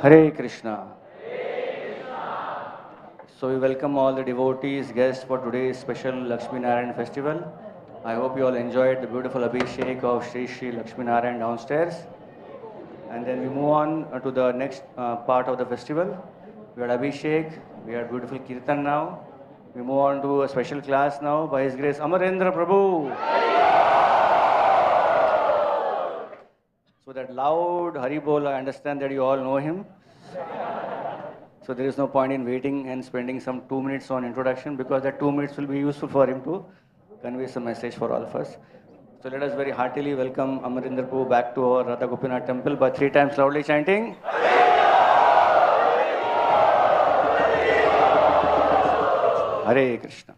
Hare Krishna. So we welcome all the devotees, guests for today's special Lakshmi Narayan festival. I hope you all enjoyed the beautiful Abhishek of Sri Sri Lakshmi Narayan downstairs. And then we move on to the next part of the festival. We had Abhishek, we had beautiful Kirtan now. We move on to a special class now by His Grace Amarendra Prabhu. So that loud Hari Bol, I understand that you all know him. So there is no point in waiting and spending some 2 minutes on introduction, because that 2 minutes will be useful for him to convey some message for all of us. So let us very heartily welcome Amarendra Prabhu back to our Radha Gopinath temple by 3 times loudly chanting. Hare Krishna.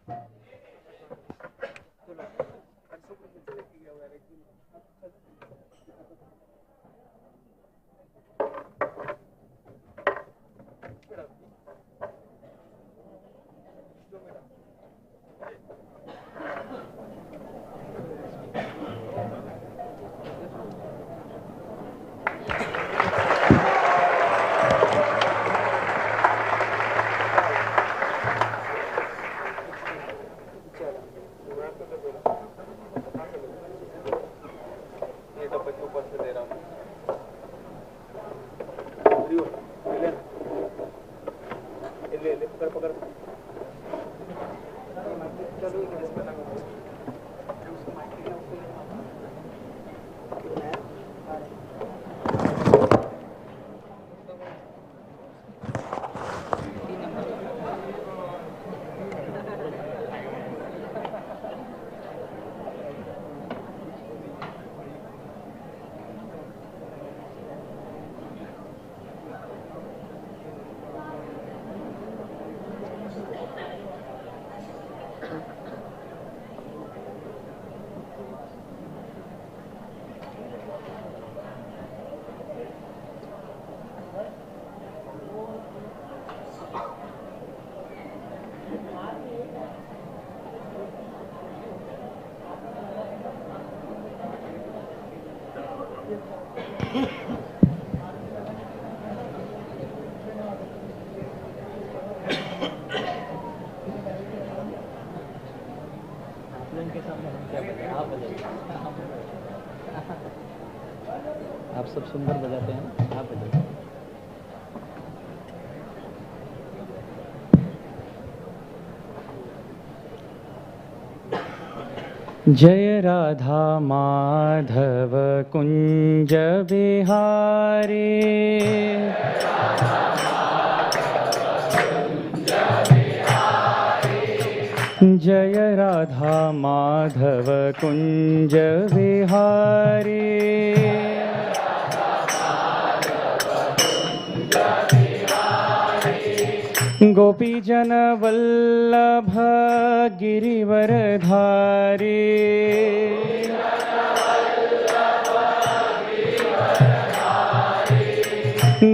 आप सब सुंदर बजाते हैं, आप बजाते हैं। जय राधा माधव कुंज बिहारी, जय राधा माधव कुंज बिहारी, गोपी जन वल्लभ गिरिवरधारी,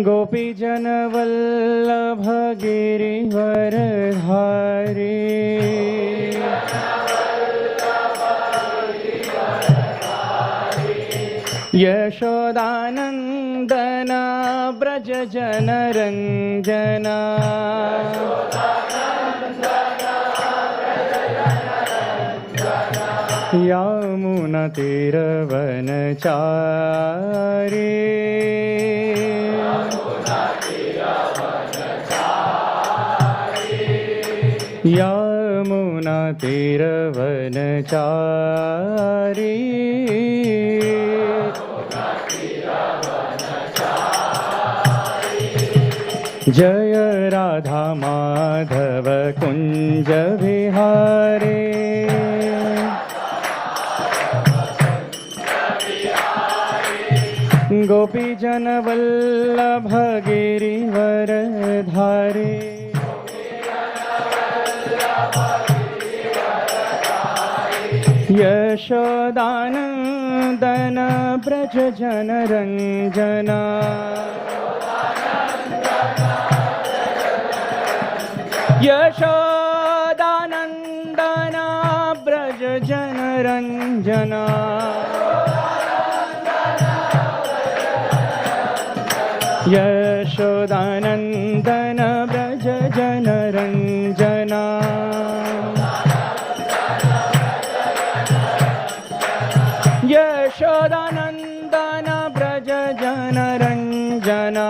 गोपी जन वल्लभ गिरिवरधारी, यशोदानंदन ब्रज जन रंजना, यमुना तीरवनचारी, यमुना तीरवनचारी, जय राधा माधव कुंज विहारे, गोपी जन वल्लभ गिरिवरधारी, यशोदानंदन ब्रज जन रंजना, यशोदानंदन ब्रज जनरञ्जना यशोदानन्दन व्रज जनरञ्जना यशोदानन्दन व्रज जनरञ्जना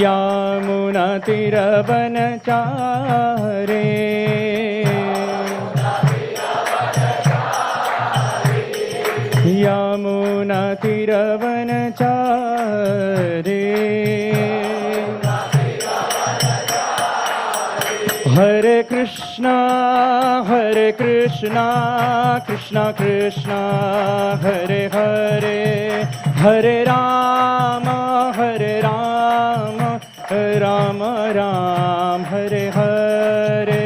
यामुनातिरवनचारे यामुनातिरवनचारे हरे कृष्णा कृष्णा कृष्णा हरे हरे हरे राम राम राम हरे हरे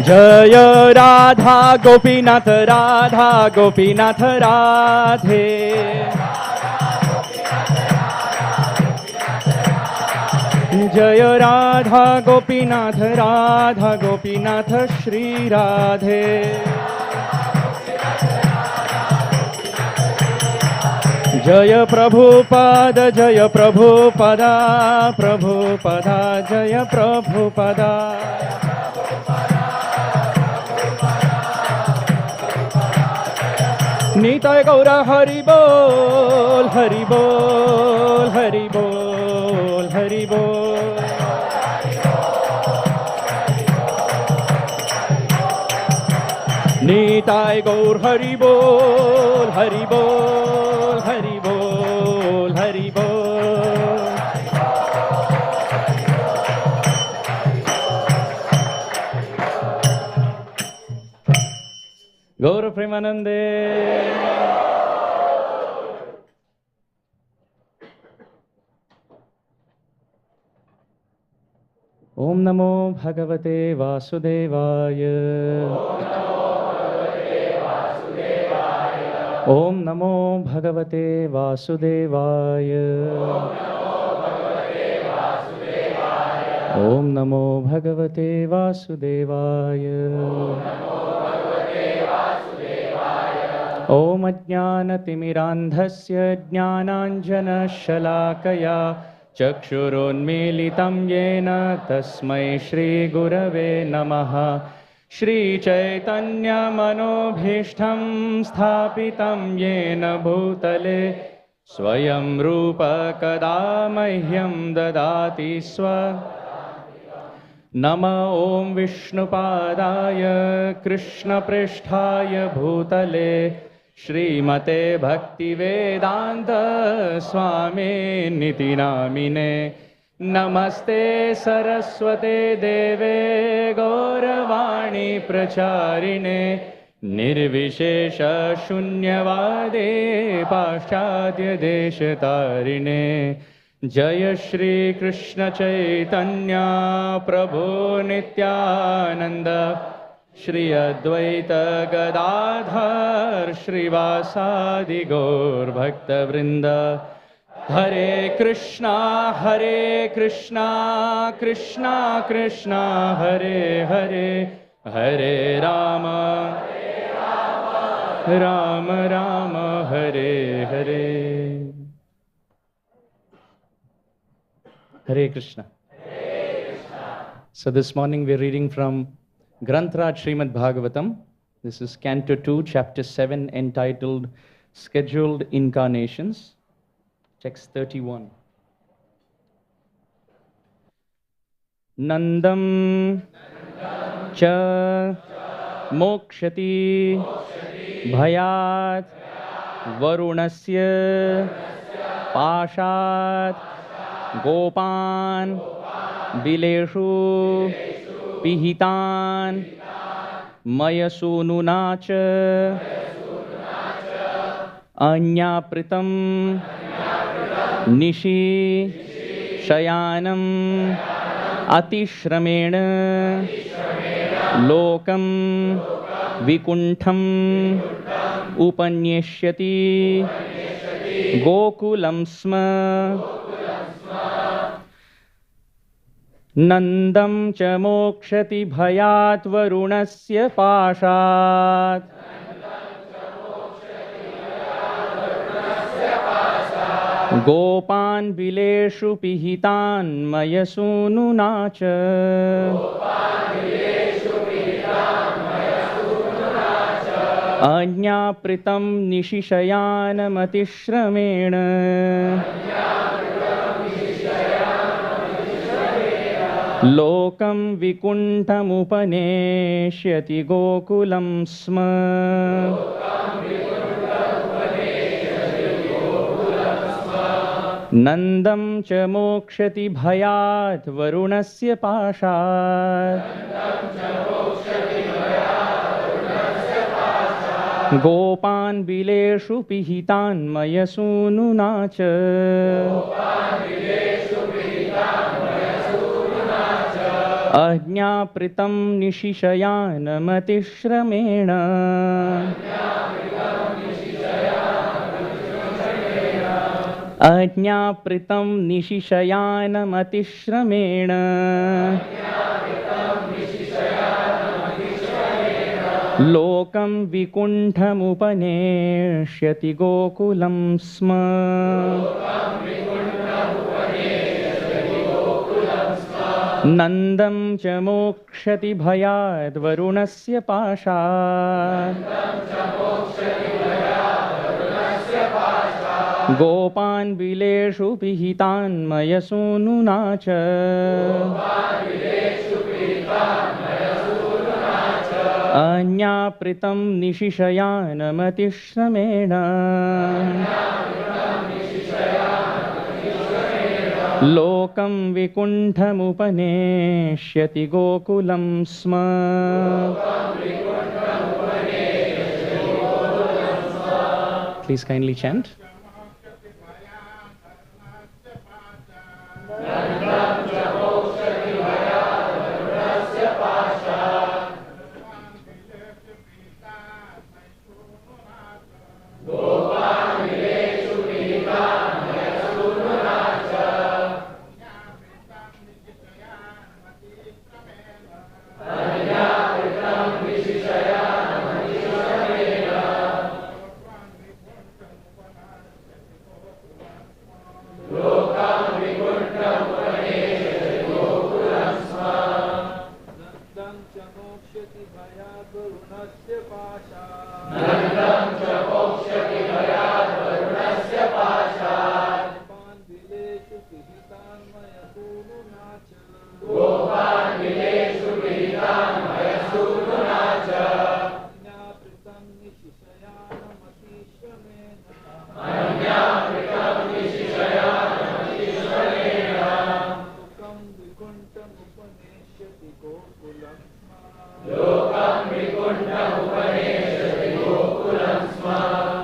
जय राधा गोपीनाथ राधे जय राधा गोपीनाथ श्री राधे जय प्रभुपाद जय प्रभुपदा जय प्रभुपदा निताय गौर हरि बोल हरि बोल हरि बोल हरि बोल निताय गौर हरि बोल हरि बोल हरि बोल हरि बोल गौर प्रेमानंदे ओम नमो भगवते वासुदेवाय ओम नमो भगवते वासुदेवाय ओम नमो भगवते वासुदेवाय ओम अज्ञानतिमिरान्धस्य ज्ञानाञ्जनशलाकया चक्षुरुन्मीलितं येन तस्मै श्रीगुरवे नमः श्रीचैतन्यमनोभीष्टं स्थापितं येन भूतले स्वयं रूप कदा मह्यं ददाति स्व नमः ॐ विष्णुपादाय कृष्णपृष्ठाय भूतले श्रीमते भक्तिवेदान्त स्वामिनिति नामिने नमस्ते सरस्वते देवे गौरवाणी प्रचारिणे निर्विशेष शून्यवादे पाश्चात्य देशतारिणे जय श्री कृष्ण चैतन्य प्रभु नित्यानंद श्री अद्वैत गदाधर श्रीवासादि गौर भक्त वृंद हरे Krishna Krishna Krishna Hare Hare Hare Ram Ram Ram Hare Hare Hare Krishna. So this morning we are reading from Granth Raj Srimad Bhagavatam. This is Canto 2, Chapter 7, entitled Scheduled Incarnations. Text 31. Nandam cha mokshati bhayat varunasya pashat गोपान बिलेषु पिहितान मयसूनुना च अन्यापृतं निशि शयानं अतिश्रमेण लोकं विकुण्ठम् उपन्यस्यति गोकुलं स्म नन्दं च मोक्षति भयात् वरुणस्य पाशात् गोपान् बिलेषु पिहितान् मयसूनुना च अज्ञापृतं निशिशयानमतिश्रमेण लोकं विकुण्ठमुपनेष्यति गोकुलं स्म नन्दं च मोक्षति भयात् वरुणस्य पाशात् गोपान् बिलेषु पिहितान् मयसूनुना च अज्ञापृतं निशिशयानमतिश्रमेण अज्ञापृतं निशिशयानमतिश्रमेण लोकं विकुण्ठमुपनेष्यति गोकुलं स्म नन्दं च मोक्षति भयात् वरुणस्य पाशात् गोपान् बिलेषु पिहितान् मयसूनुना च अज्ञापृतं निशिशयानमतिश्रमेण लोकं विकुण्ठमुपनेष्यति गोकुलं स्म Please kindly chant.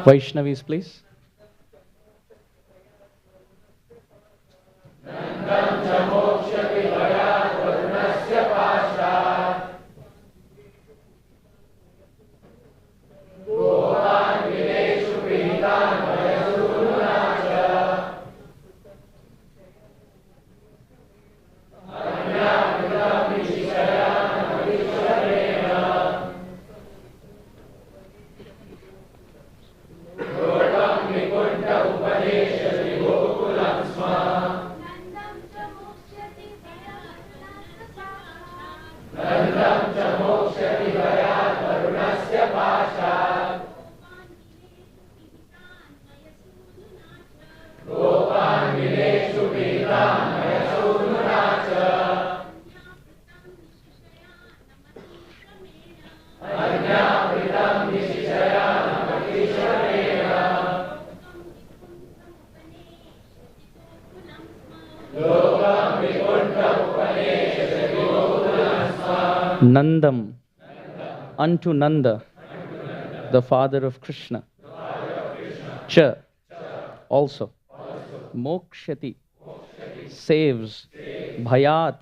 Vaishnavis, please. Nandam, unto Nanda, the father of Krishna. Cha, also. Mokshati, saves. Bhayat,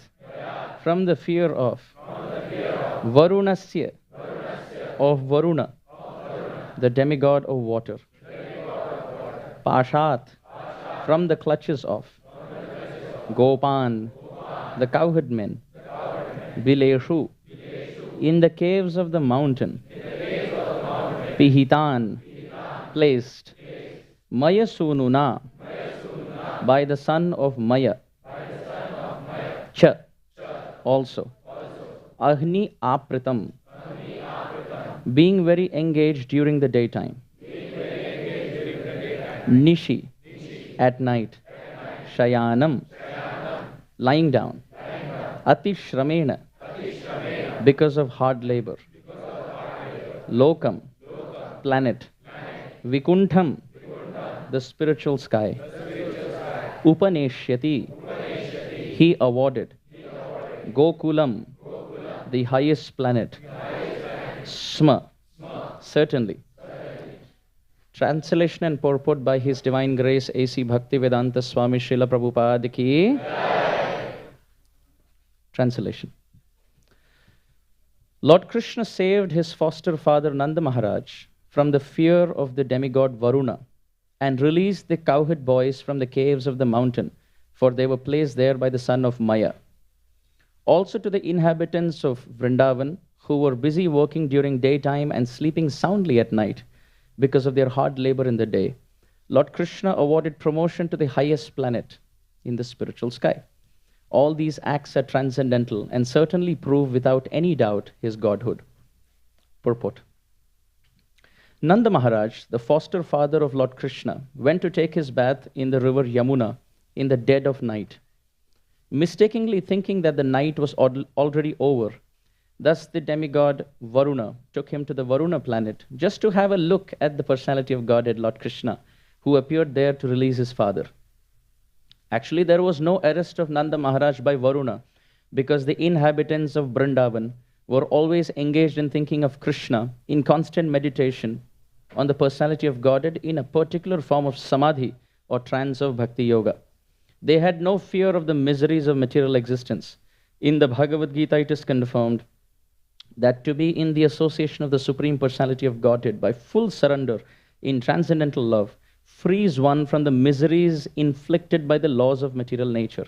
from the fear of Varunasya, of Varuna, the demigod of water. Pashat, from the clutches of Gopan, the cowherd men. Bileshu, in the caves of the mountain. Pihitan, placed. Maya Sununa, by the son of Maya. Cha, also. Agni Apritam, being very engaged during the daytime. Nishi, at night. Shayanam, lying down. Atishramena, because of hard labor. Lokam, planet. Vikuntham, the spiritual sky. Upaneshyati, he awarded. Gokulam, the highest planet. Sma, certainly. Translation and purport by His Divine Grace A.C. Bhaktivedanta Swami Srila Prabhupada ki. Translation. Lord Krishna saved his foster father Nanda Maharaj from the fear of the demigod Varuna and released the cowherd boys from the caves of the mountain, for they were placed there by the son of Maya. Also to the inhabitants of Vrindavan, who were busy working during daytime and sleeping soundly at night because of their hard labor in the day, Lord Krishna awarded promotion to the highest planet in the spiritual sky. All these acts are transcendental and certainly prove without any doubt his godhood. Purport. Nanda Maharaj, the foster father of Lord Krishna, went to take his bath in the river Yamuna in the dead of night, mistakenly thinking that the night was already over. Thus the demigod Varuna took him to the Varuna planet just to have a look at the personality of Godhead, Lord Krishna, who appeared there to release his father. Actually, there was no arrest of Nanda Maharaj by Varuna because the inhabitants of Vrindavan were always engaged in thinking of Krishna in constant meditation on the personality of Godhead in a particular form of samadhi or trance of bhakti yoga. They had no fear of the miseries of material existence. In the Bhagavad Gita, it is confirmed that to be in the association of the Supreme Personality of Godhead by full surrender in transcendental love frees one from the miseries inflicted by the laws of material nature.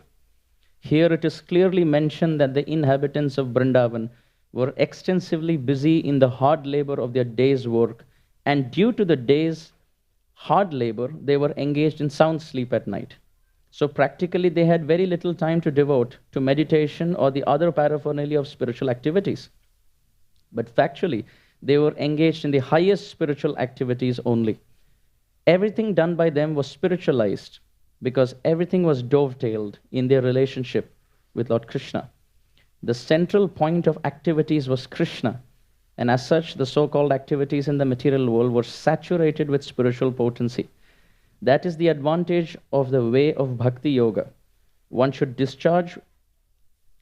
Here it is clearly mentioned that the inhabitants of Vrindavan were extensively busy in the hard labor of their day's work, and due to the day's hard labor, they were engaged in sound sleep at night. So practically they had very little time to devote to meditation or the other paraphernalia of spiritual activities. But factually, they were engaged in the highest spiritual activities only. Everything done by them was spiritualized because everything was dovetailed in their relationship with Lord Krishna. The central point of activities was Krishna, and as such, the so-called activities in the material world were saturated with spiritual potency. That is the advantage of the way of bhakti yoga. One should discharge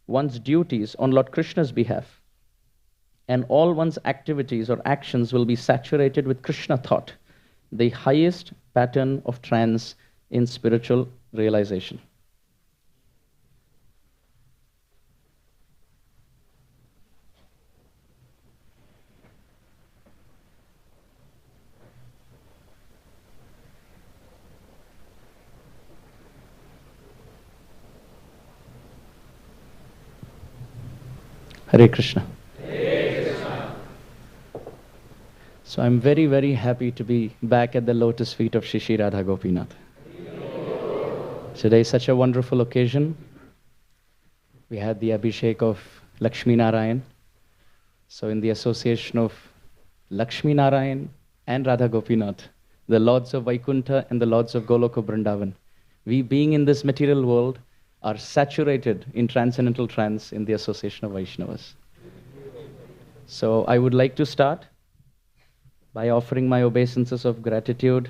one's duties on Lord Krishna's behalf, and all one's activities or actions will be saturated with Krishna thought, the highest pattern of trance in spiritual realization. Hare Krishna. So I'm very, very happy to be back at the lotus feet of Shri Radha Gopinath. Today is such a wonderful occasion. We had the Abhishek of Lakshmi Narayan. So in the association of Lakshmi Narayan and Radha Gopinath, the lords of Vaikuntha and the lords of Goloka Vrindavan, we being in this material world are saturated in transcendental trance in the association of Vaishnavas. So I would like to start by offering my obeisances of gratitude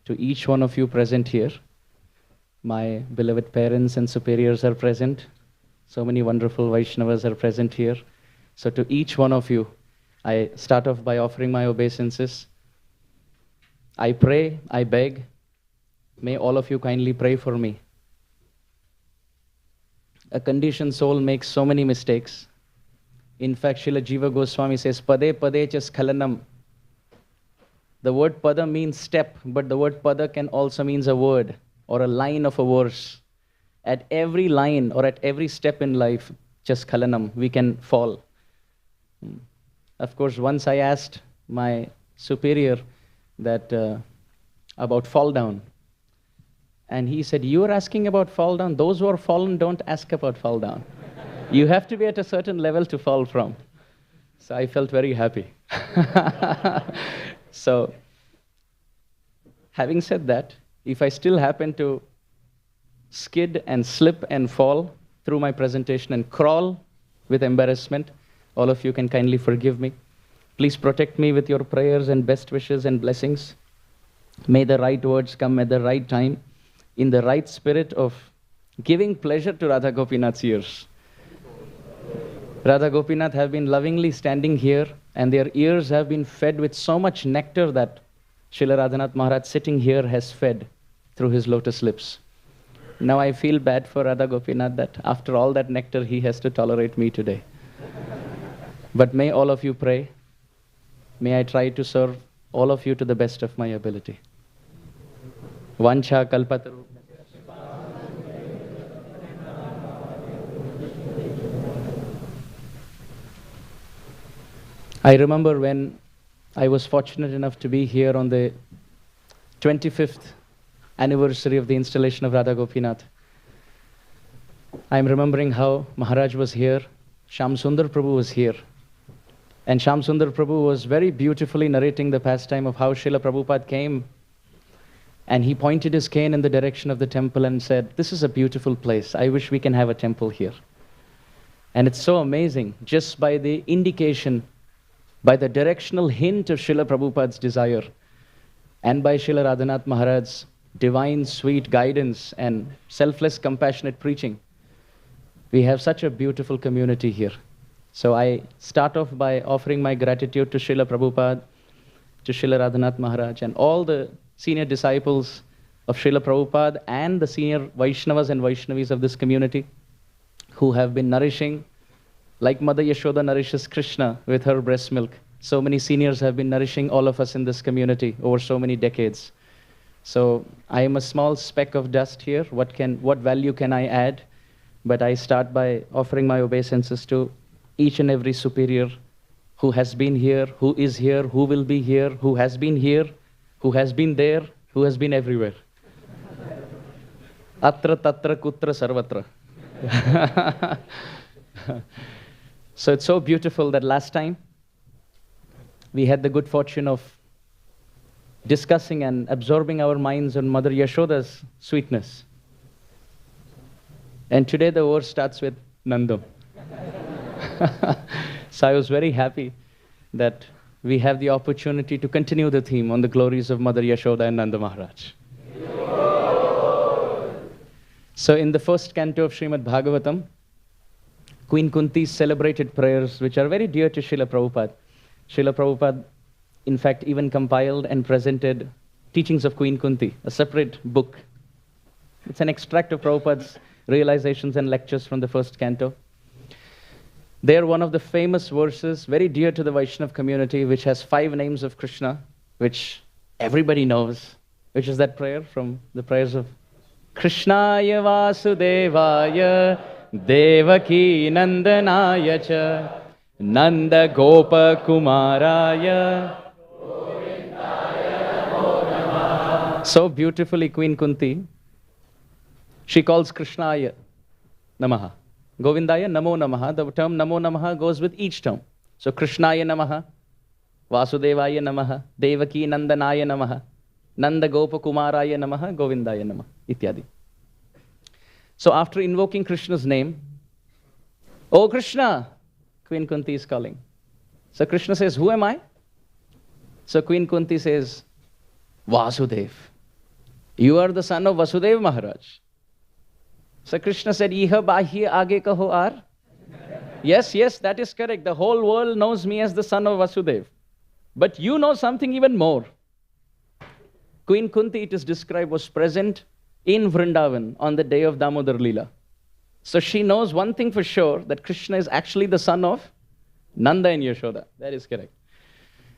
to each one of you present here. My beloved parents and superiors are present. So many wonderful Vaishnavas are present here. So to each one of you, I start off by offering my obeisances. I pray, I beg, may all of you kindly pray for me. A conditioned soul makes so many mistakes. In fact, Srila Jiva Goswami says, Pade pade cha skhalanam. The word pada means step, but the word pada can also mean a word or a line of a verse. At every line or at every step in life, just khalanam, we can fall. Of course, once I asked my superior that about fall down. And he said, you are asking about fall down? Those who are fallen don't ask about fall down. You have to be at a certain level to fall from. So I felt very happy. So, having said that, if I still happen to skid and slip and fall through my presentation and crawl with embarrassment, all of you can kindly forgive me. Please protect me with your prayers and best wishes and blessings. May the right words come at the right time, in the right spirit of giving pleasure to Radha Gopinath's ears. Radha Gopinath have been lovingly standing here, and their ears have been fed with so much nectar that Srila Radhanath Maharaj sitting here has fed through his lotus lips. Now I feel bad for Radha Gopinath that after all that nectar he has to tolerate me today. But may all of you pray. May I try to serve all of you to the best of my ability. Vancha kalpataru. I remember when I was fortunate enough to be here on the 25th anniversary of the installation of Radha Gopinath. I'm remembering how Maharaj was here, Shyam Sundar Prabhu was here. And Shyam Sundar Prabhu was very beautifully narrating the pastime of how Srila Prabhupada came. And he pointed his cane in the direction of the temple and said, this is a beautiful place. I wish we can have a temple here. And it's so amazing, just by the indication, by the directional hint of Srila Prabhupada's desire, and by Srila Radhanath Maharaj's divine, sweet guidance and selfless, compassionate preaching, we have such a beautiful community here. So I start off by offering my gratitude to Srila Prabhupada, to Srila Radhanath Maharaj, and all the senior disciples of Srila Prabhupada and the senior Vaishnavas and Vaishnavis of this community who have been nourishing, like Mother Yashoda nourishes Krishna with her breast milk. So many seniors have been nourishing all of us in this community over so many decades. So I am a small speck of dust here. What value can I add? But I start by offering my obeisances to each and every superior who has been here, who is here, who will be here, who has been here, who has been there, who has been everywhere. Atra tatra kutra sarvatra. So it's so beautiful that last time we had the good fortune of discussing and absorbing our minds on Mother Yashoda's sweetness. And today the verse starts with Nandan. So I was very happy that we have the opportunity to continue the theme on the glories of Mother Yashoda and Nanda Maharaj. So in the first canto of Srimad Bhagavatam, Queen Kunti's celebrated prayers, which are very dear to Srila Prabhupada. Srila Prabhupada, in fact, even compiled and presented Teachings of Queen Kunti, a separate book. It's an extract of Prabhupada's realizations and lectures from the first canto. There, one of the famous verses, very dear to the Vaishnava community, which has 5 names of Krishna, which everybody knows, which is that prayer from the prayers of Krishnaya Vasudevaya Devaki Nandanaya Cha Nanda Gopa Kumaraya. So beautifully Queen Kunti, she calls Krishnaya Namaha. Govindaya Namo Namaha. The term Namo Namaha goes with each term. So Krishnaya Namaha, Vasudevaya Namaha, Devaki Nandanaya Namaha, Nanda Gopa Kumaraya Namaha, Govindaya Namaha, ityadi. So after invoking Krishna's name, "Oh Krishna," Queen Kunti is calling. So Krishna says, "Who am I?" So Queen Kunti says, "Vasudev. You are the son of Vasudev Maharaj." So Krishna said, "Iha bahya age kaho ar." Yes, yes, that is correct. The whole world knows me as the son of Vasudev. But you know something even more. Queen Kunti, it is described, was present in Vrindavan on the day of Damodar Leela. So she knows one thing for sure, that Krishna is actually the son of Nanda and Yashoda. That is correct.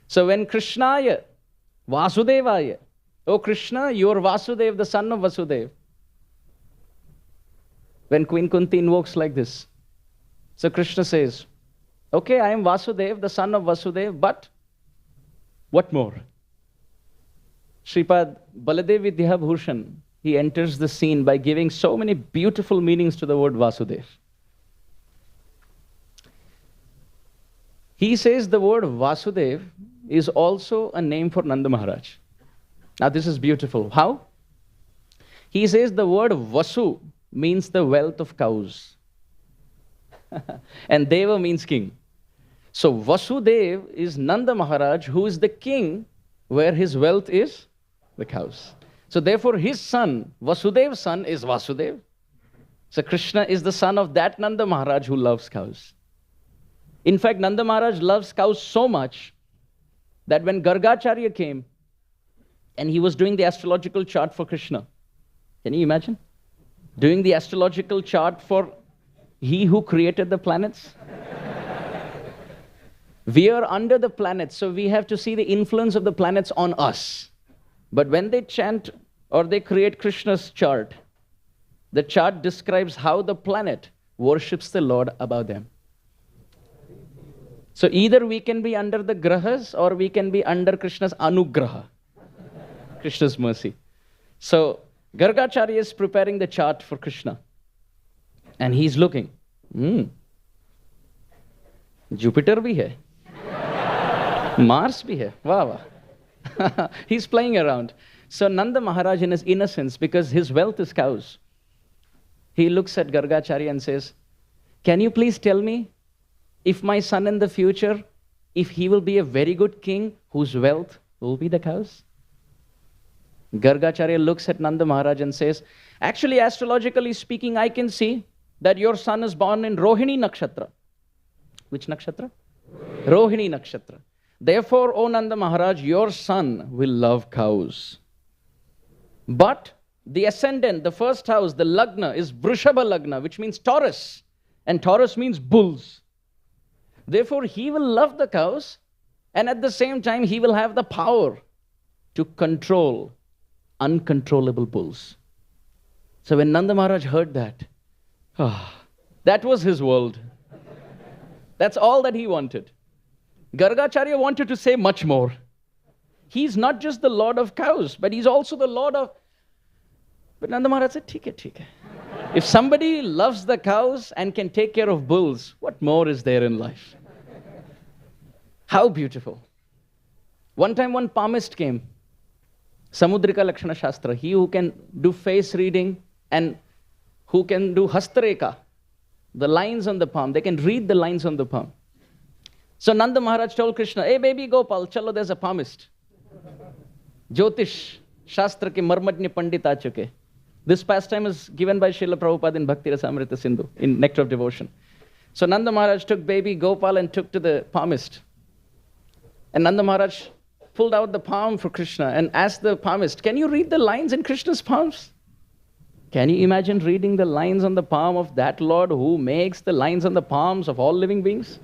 So when Krishnaya, Vasudevaya, oh Krishna, you are Vasudev, the son of Vasudev. When Queen Kunti invokes like this, so Krishna says, okay, I am Vasudev, the son of Vasudev, but what more? Sripad Baladev Vidyabhushan, he enters the scene by giving so many beautiful meanings to the word Vasudev. He says the word Vasudev is also a name for Nanda Maharaj. Now this is beautiful. How? He says the word Vasu means the wealth of cows. And Deva means king. So Vasudev is Nanda Maharaj, who is the king where his wealth is the cows. So therefore his son, Vasudev's son, is Vasudev. So Krishna is the son of that Nanda Maharaj who loves cows. In fact, Nanda Maharaj loves cows so much that when Gargacharya came and he was doing the astrological chart for Krishna, can you imagine? Doing the astrological chart for he who created the planets? We are under the planets, so we have to see the influence of the planets on us. But when they chant or they create Krishna's chart, the chart describes how the planet worships the Lord above them. So either we can be under the grahas or we can be under Krishna's anugraha, Krishna's mercy. So Gargacharya is preparing the chart for Krishna. And he's looking. Jupiter bhi hai. Mars bhi hai. Wow, wow. He's playing around. So Nanda Maharaj, in his innocence, because his wealth is cows, he looks at Gargacharya and says, can you please tell me if my son in the future, if he will be a very good king whose wealth will be the cows? Gargacharya looks at Nanda Maharaj and says, actually, astrologically speaking, I can see that your son is born in Rohini Nakshatra. Which Nakshatra? Rohini Nakshatra. Therefore, O Nanda Maharaj, your son will love cows. But the ascendant, the first house, the Lagna, is Vrushabha Lagna, which means Taurus. And Taurus means bulls. Therefore, he will love the cows, and at the same time, he will have the power to control uncontrollable bulls. So when Nanda Maharaj heard that, that was his world. That's all that he wanted. Gargacharya wanted to say much more. He's not just the Lord of cows, but he's also the Lord of... But Nanda Maharaj said, "Theek hai. If somebody loves the cows and can take care of bulls, what more is there in life?" How beautiful. One time one palmist came, Samudrika Lakshana Shastra, he who can do face reading and who can do Hastareka, the lines on the palm, they can read the lines on the palm. So Nanda Maharaj told Krishna, hey baby Gopal, chalo, there's a palmist. Jyotish, Shastra ke marmajnya pandit aa chuke. This pastime is given by Srila Prabhupada in Bhakti Rasamrita Sindhu, in Nectar of Devotion. So Nanda Maharaj took baby Gopal and took to the palmist. And Nanda Maharaj pulled out the palm for Krishna and asked the palmist, can you read the lines in Krishna's palms? Can you imagine reading the lines on the palm of that Lord who makes the lines on the palms of all living beings?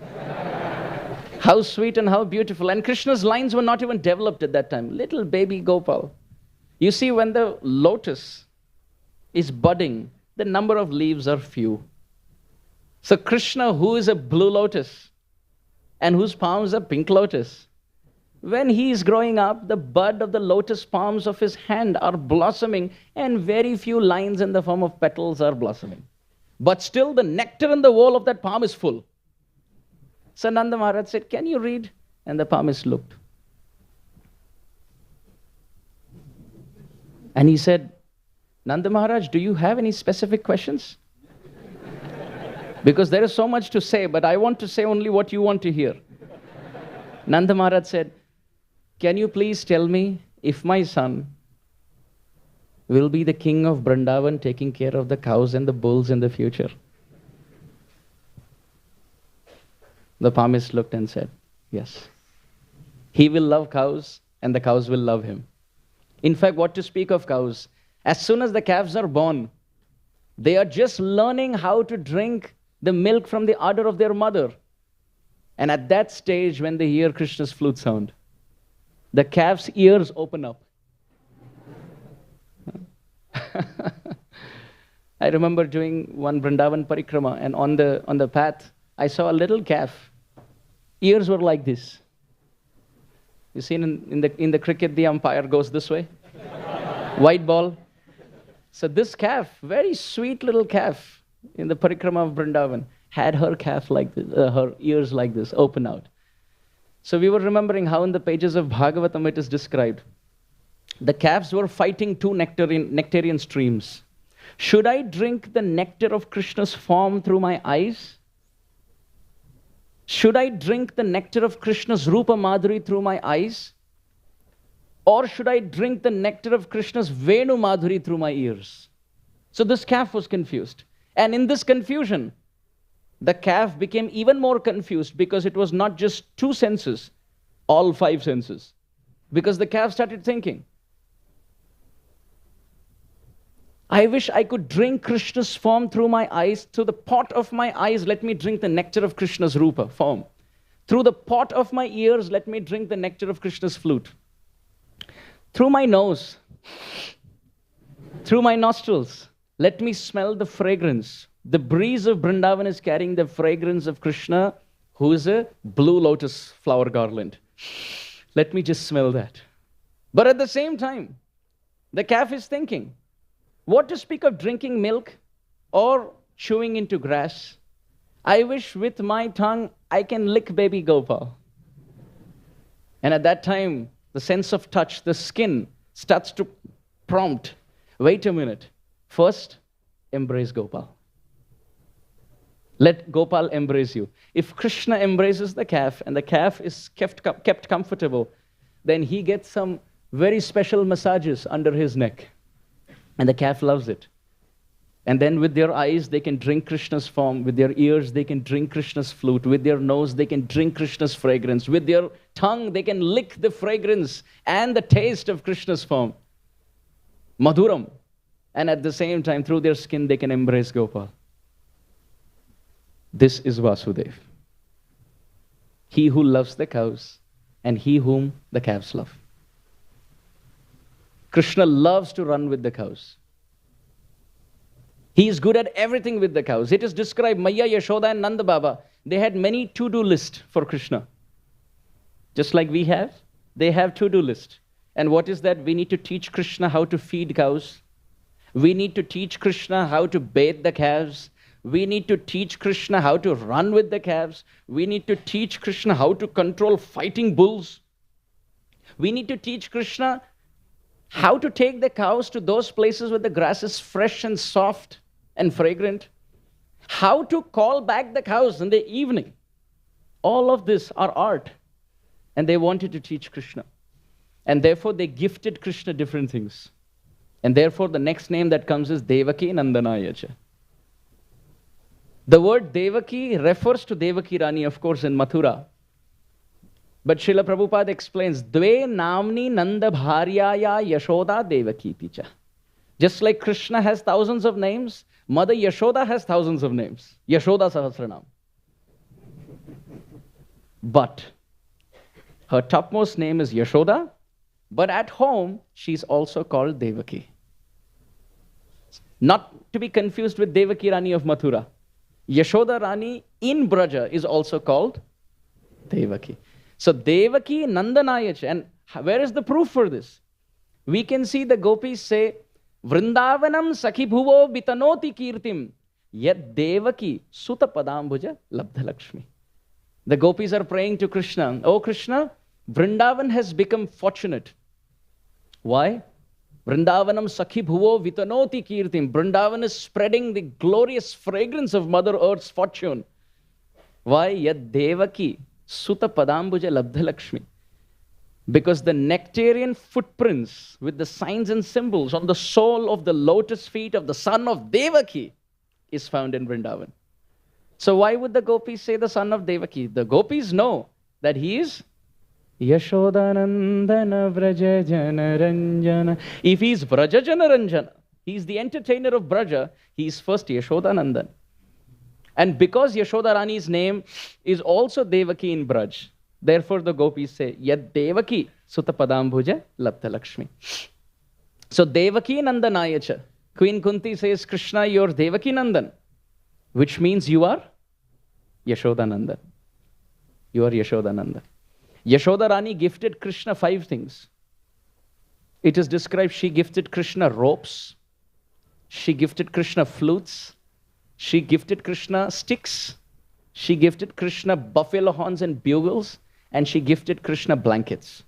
How sweet and how beautiful. And Krishna's lines were not even developed at that time. Little baby Gopal. You see, when the lotus is budding, the number of leaves are few. So Krishna, who is a blue lotus and whose palms are pink lotus, when he is growing up, the bud of the lotus palms of his hand are blossoming and very few lines in the form of petals are blossoming. But still the nectar in the wall of that palm is full. So Nanda Maharaj said, can you read? And the palmist looked. And he said, Nanda Maharaj, do you have any specific questions? Because there is so much to say, but I want to say only what you want to hear. Nanda Maharaj said, can you please tell me if my son will be the king of Vrindavan taking care of the cows and the bulls in the future? The palmist looked and said, yes. He will love cows and the cows will love him. In fact, what to speak of cows? As soon as the calves are born, They are just learning how to drink the milk from the udder of their mother. And at that stage, when they hear Krishna's flute sound, the calf's ears open up. I remember doing one Vrindavan parikrama, and on the path, I saw a little calf. Ears were like this. You seen in the cricket, the umpire goes this way, white ball. So this calf, very sweet little calf, in the parikrama of Vrindavan, had her calf like this, her ears like this, open out. So we were remembering how in the pages of Bhagavatam it is described. The calves were fighting two nectarian streams. Should I drink the nectar of Krishna's form through my eyes? Should I drink the nectar of Krishna's Rupa Madhuri through my eyes? Or should I drink the nectar of Krishna's Venu Madhuri through my ears? So this calf was confused. And in this confusion, the calf became even more confused because it was not just two senses, all five senses. Because the calf started thinking, I wish I could drink Krishna's form through my eyes. Through the pot of my eyes, let me drink the nectar of Krishna's Rupa form. Through the pot of my ears, let me drink the nectar of Krishna's flute. Through my nose, through my nostrils, let me smell the fragrance. The breeze of Vrindavan is carrying the fragrance of Krishna, who is a blue lotus flower garland. Let me just smell that. But at the same time, the calf is thinking, what to speak of drinking milk or chewing into grass? I wish with my tongue I can lick baby Gopal. And at that time, the sense of touch, the skin, starts to prompt, wait a minute. First, embrace Gopal. Let Gopal embrace you. If Krishna embraces the calf and the calf is kept comfortable, then he gets some very special massages under his neck. And the calf loves it. And then with their eyes, they can drink Krishna's form. With their ears, they can drink Krishna's flute. With their nose, they can drink Krishna's fragrance. With their tongue, they can lick the fragrance and the taste of Krishna's form. Madhuram. And at the same time, through their skin, they can embrace Gopal. This is Vasudev. He who loves the cows and he whom the calves love. Krishna loves to run with the cows. He is good at everything with the cows. It is described, Maya, Yashoda and Nanda Baba, they had many to-do lists for Krishna. Just like we have, they have to-do list. And what is that? We need to teach Krishna how to feed cows. We need to teach Krishna how to bathe the calves. We need to teach Krishna how to run with the calves. We need to teach Krishna how to control fighting bulls. We need to teach Krishna how to take the cows to those places where the grass is fresh and soft and fragrant. How to call back the cows in the evening. All of this are art. And they wanted to teach Krishna. And therefore they gifted Krishna different things. And therefore the next name that comes is Devaki Nandanayacha. The word Devaki refers to Devaki Rani, of course, in Mathura. But Srila Prabhupada explains, Dve namni Nanda bharyaya Yashoda Devaki ticha. Just like Krishna has thousands of names, Mother Yashoda has thousands of names. Yashoda Sahasranam. But her topmost name is Yashoda, but at home, she's also called Devaki. Not to be confused with Devaki Rani of Mathura. Yashoda Rani in Braja is also called Devaki. So Devaki Nandanayacha. And where is the proof for this? We can see the gopis say, Vrindavanam sakhi bhuvo bitanoti kirtim yad Devaki suta padambuja labdha Lakshmi. The gopis are praying to Krishna, Oh Krishna, Vrindavan has become fortunate. Why? Vrindavanam sakhi bhuvo vitanoti kirtim. Vrindavan is spreading the glorious fragrance of Mother Earth's fortune. Why? Yad Devaki Sutta Padambuja Labdha Lakshmi. Because the nectarian footprints with the signs and symbols on the sole of the lotus feet of the son of Devaki is found in Vrindavan. So why would the gopis say the son of Devaki? The gopis know that he is Yashoda Nandana Vrajajana Ranjana. If he is Vrajajana Ranjana, He's the entertainer of Braja. He's first Yashoda Nandan. And because Yashoda Rani's name is also Devaki in Braj, therefore the gopis say, Yad Devaki Sutapadam Bhuja Lapta Lakshmi. So Devaki Nandanayacha. Queen Kunti says, Krishna, you're Devaki Nandan, which means you are Yashoda Nandan. You are Yashoda Nandan. Yashoda Rani gifted Krishna 5 things. It is described she gifted Krishna ropes, she gifted Krishna flutes, she gifted Krishna sticks, she gifted Krishna buffalo horns and bugles, and she gifted Krishna blankets.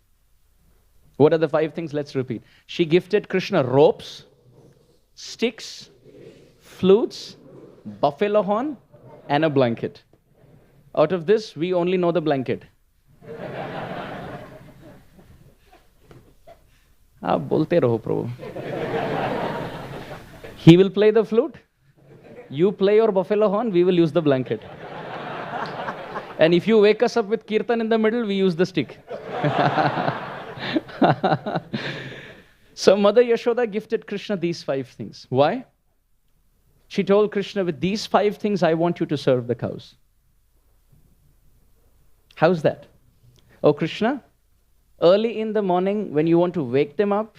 What are the 5 things? Let's repeat. She gifted Krishna ropes, sticks, flutes, buffalo horn, and a blanket. Out of this, we only know the blanket. Bolte raho, Prabhu. He will play the flute, you play your buffalo horn, we will use the blanket. And if you wake us up with Kirtan in the middle, we use the stick. So Mother Yashoda gifted Krishna these 5 things. Why? She told Krishna, with these 5 things, I want you to serve the cows. How's that? Oh, Krishna, early in the morning, when you want to wake them up,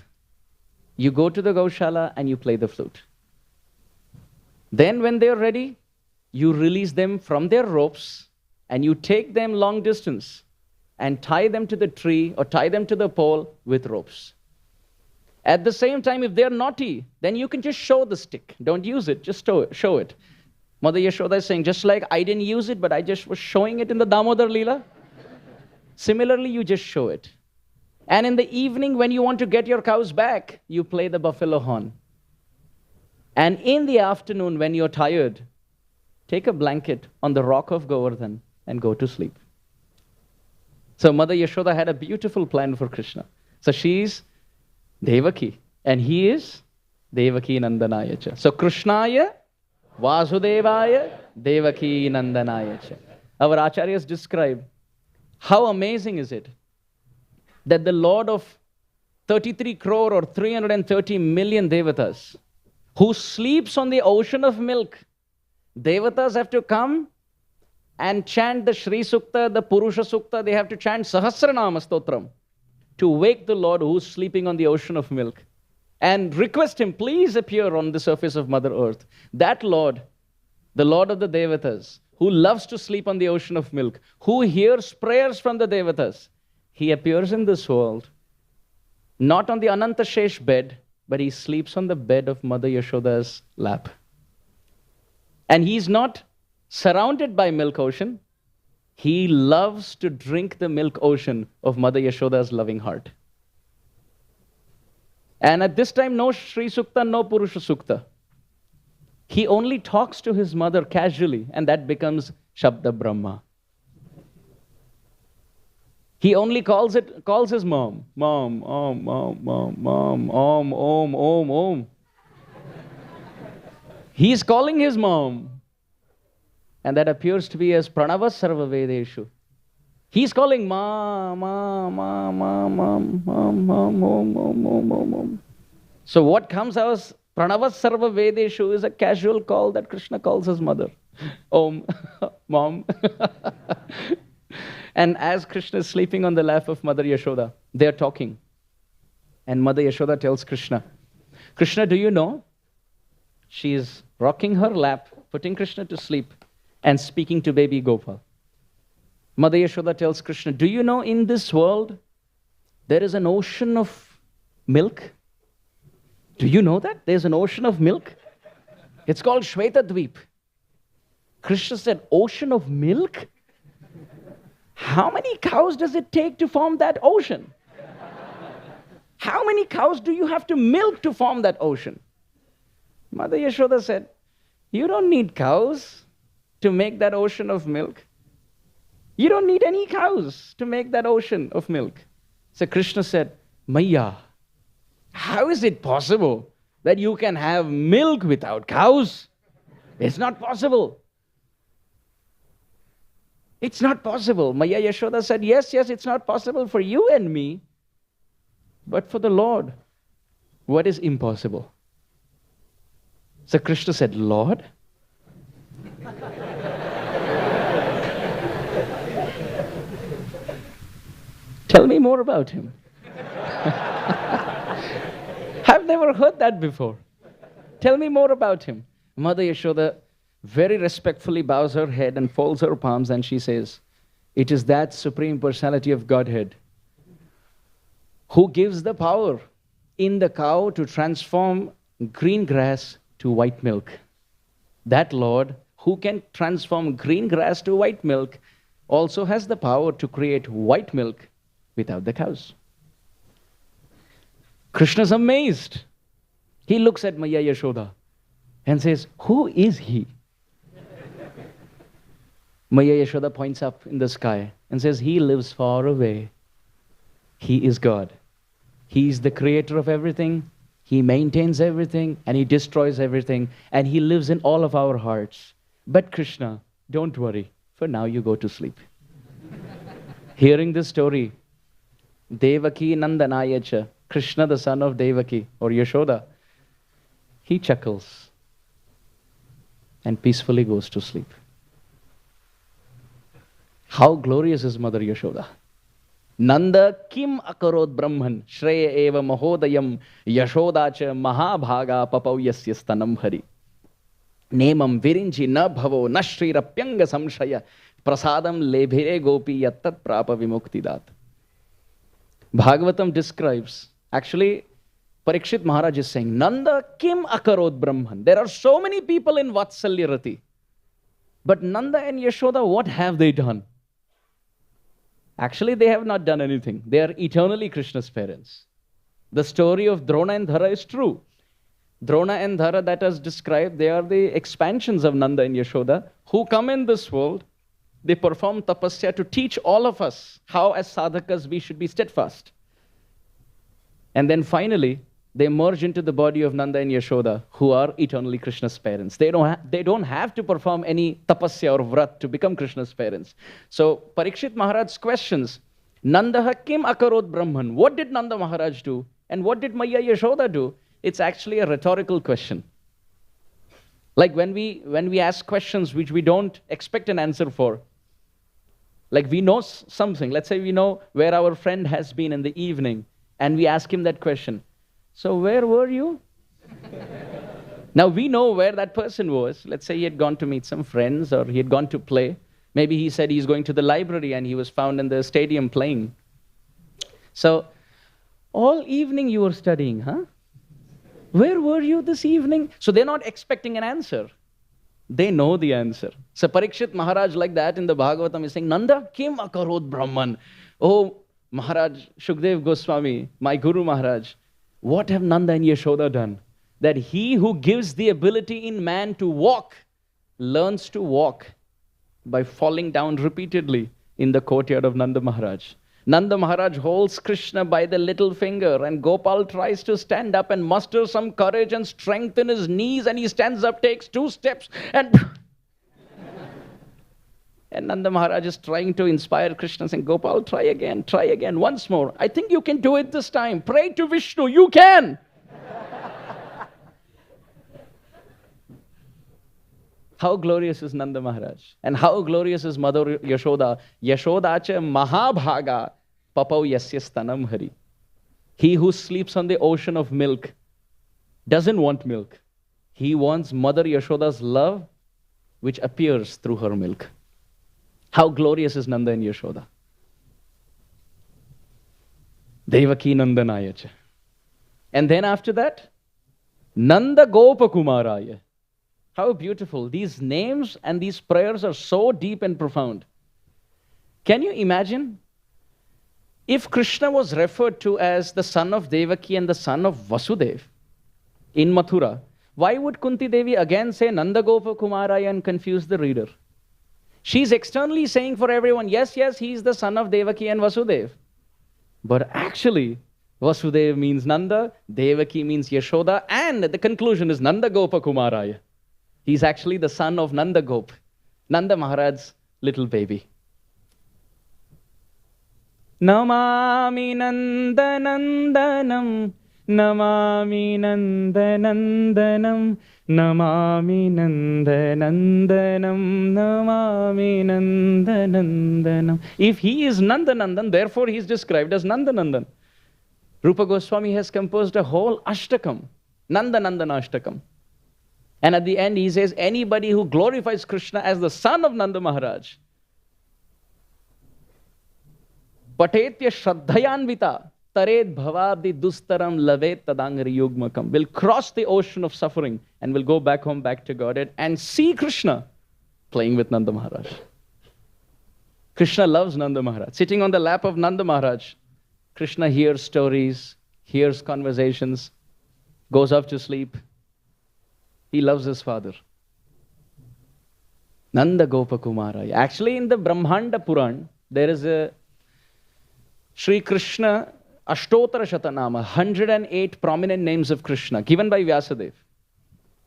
you go to the Gaushala and you play the flute. Then when they're ready, you release them from their ropes and you take them long distance and tie them to the tree or tie them to the pole with ropes. At the same time, if they're naughty, then you can just show the stick. Don't use it, just show it. Mother Yashoda is saying, just like I didn't use it, but I just was showing it in the Damodar Leela. Similarly, you just show it. And in the evening, when you want to get your cows back, you play the buffalo horn. And in the afternoon, when you're tired, take a blanket on the rock of Govardhan and go to sleep. So Mother Yashoda had a beautiful plan for Krishna. So she's Devaki, and he is Devaki Nandanayacha. So Krishnaya, Vasudevaya, Devaki Nandanayacha. Our acharyas describe how amazing is it that the Lord of 33 crore or 330 million devatas, who sleeps on the ocean of milk, devatas have to come and chant the Shri Sukta, the Purusha Sukta, they have to chant Sahasranama Stotram to wake the Lord who's sleeping on the ocean of milk and request him, please appear on the surface of Mother Earth. That Lord, the Lord of the devatas, who loves to sleep on the ocean of milk, who hears prayers from the devatas, he appears in this world, not on the Anantashesh bed, but he sleeps on the bed of Mother Yashoda's lap. And he's not surrounded by milk ocean. He loves to drink the milk ocean of Mother Yashoda's loving heart. And at this time, no Shri Sukta, no Purusha Sukta. He only talks to his mother casually, and that becomes Shabda Brahma. He only calls his mom. Mom, om, om. He's calling his mom. And that appears to be as Pranava Sarva Vedeshu. He's calling ma. So what comes as Pranava Sarva Vedeshu is a casual call that Krishna calls his mother. Om, mom. And as Krishna is sleeping on the lap of Mother Yashoda, they are talking. And Mother Yashoda tells Krishna, Krishna, do you know? She is rocking her lap, putting Krishna to sleep, and speaking to baby Gopal. Mother Yashoda tells Krishna, do you know in this world, there is an ocean of milk? Do you know that? There's an ocean of milk. It's called Shweta Dweep. Krishna said, ocean of milk? How many cows does it take to form that ocean? How many cows do you have to milk to form that ocean? Mother Yashoda said, you don't need cows to make that ocean of milk. You don't need any cows to make that ocean of milk. So Krishna said, Maya, how is it possible that you can have milk without cows? It's not possible. It's not possible. Maya Yashoda said, yes, it's not possible for you and me, but for the Lord, what is impossible? So Krishna said, Lord? Tell me more about him. I've never heard that before. Tell me more about him. Mother Yashoda very respectfully bows her head and folds her palms and she says, it is that Supreme Personality of Godhead who gives the power in the cow to transform green grass to white milk. That Lord who can transform green grass to white milk also has the power to create white milk without the cows. Krishna's amazed. He looks at Maya Yashoda and says, who is he? Maya Yashoda points up in the sky and says, he lives far away. He is God. He is the creator of everything. He maintains everything and he destroys everything. And he lives in all of our hearts. But Krishna, don't worry. For now you go to sleep. Hearing this story, Devaki Nandanayacha, Krishna the son of Devaki or Yashoda, he chuckles and peacefully goes to sleep. How glorious is Mother Yashoda. Nanda kim akarod brahman shreya eva mahodayam yashodacha mahabhaga papauvyasya stanam hari. Nemam virinji na bhavo na shrirapyanga samshaya prasadam lebhire gopi yattat prapa vimuktidat. Bhagavatam describes, actually Parikshit Maharaj is saying, Nanda kim akarod brahman. There are so many people in Vatsalyarati. But Nanda and Yashoda, what have they done? Actually, they have not done anything. They are eternally Krishna's parents. The story of Drona and Dhara is true. Drona and Dhara that is described, they are the expansions of Nanda and Yashoda who come in this world. They perform tapasya to teach all of us how as sadhakas we should be steadfast. And then finally, they merge into the body of Nanda and Yashoda, who are eternally Krishna's parents. They don't have to perform any tapasya or vrat to become Krishna's parents. So Parikshit Maharaj questions, Nanda kim akarod brahman. What did Nanda Maharaj do? And what did Maya Yashoda do? It's actually a rhetorical question. Like when we ask questions which we don't expect an answer for, like we know something. Let's say we know where our friend has been in the evening, and we ask him that question. So where were you? Now we know where that person was. Let's say he had gone to meet some friends or he had gone to play. Maybe he said he's going to the library and he was found in the stadium playing. So all evening you were studying, huh? Where were you this evening? So they're not expecting an answer. They know the answer. So Parikshit Maharaj like that in the Bhagavatam is saying, Nanda kim akarod brahman. Oh Maharaj Shukdev Goswami, my Guru Maharaj, what have Nanda and Yashoda done? That he who gives the ability in man to walk, learns to walk by falling down repeatedly in the courtyard of Nanda Maharaj. Nanda Maharaj holds Krishna by the little finger and Gopal tries to stand up and muster some courage and strength in his knees, and he stands up, takes 2 steps and and Nanda Maharaj is trying to inspire Krishna, saying, Gopal, try again, once more. I think you can do it this time. Pray to Vishnu, you can. How glorious is Nanda Maharaj? And how glorious is Mother Yashoda? Yashodacha mahabhaga papau yasya stanam hari. He who sleeps on the ocean of milk doesn't want milk. He wants Mother Yashoda's love, which appears through her milk. How glorious is Nanda and Yashoda? Devaki Nandanayacha. And then after that, Nanda Gopakumaraya. How beautiful. These names and these prayers are so deep and profound. Can you imagine? If Krishna was referred to as the son of Devaki and the son of Vasudeva in Mathura, why would Kunti Devi again say Nanda Gopakumaraya and confuse the reader? She's externally saying for everyone, yes, he's the son of Devaki and Vasudeva. But actually, Vasudeva means Nanda, Devaki means Yashoda, and the conclusion is Nanda Gopakumaraya. He's actually the son of Nanda Gop, Nanda Maharaj's little baby. Namami Nanda Nandanam Namami Nandanandanam, Namami Nandanandanam, Namami Nandanandanam. If he is Nandanandan, therefore he is described as Nandanandan. Rupa Goswami has composed a whole Ashtakam, Nandanandana Ashtakam. And at the end he says, anybody who glorifies Krishna as the son of Nanda Maharaj, Patetya Shraddhayanvita, Tared Bhavabdi Dustaram Lavet Tadangari Yugmakam, will cross the ocean of suffering and will go back home, back to Godhead, and see Krishna playing with Nanda Maharaj. Krishna loves Nanda Maharaj. Sitting on the lap of Nanda Maharaj, Krishna hears stories, hears conversations, goes off to sleep. He loves his father. Nanda Gopakumara. Actually, in the Brahmanda Puran, there is a Sri Krishna Ashtotara Shatanama, 108 prominent names of Krishna, given by Vyasadeva.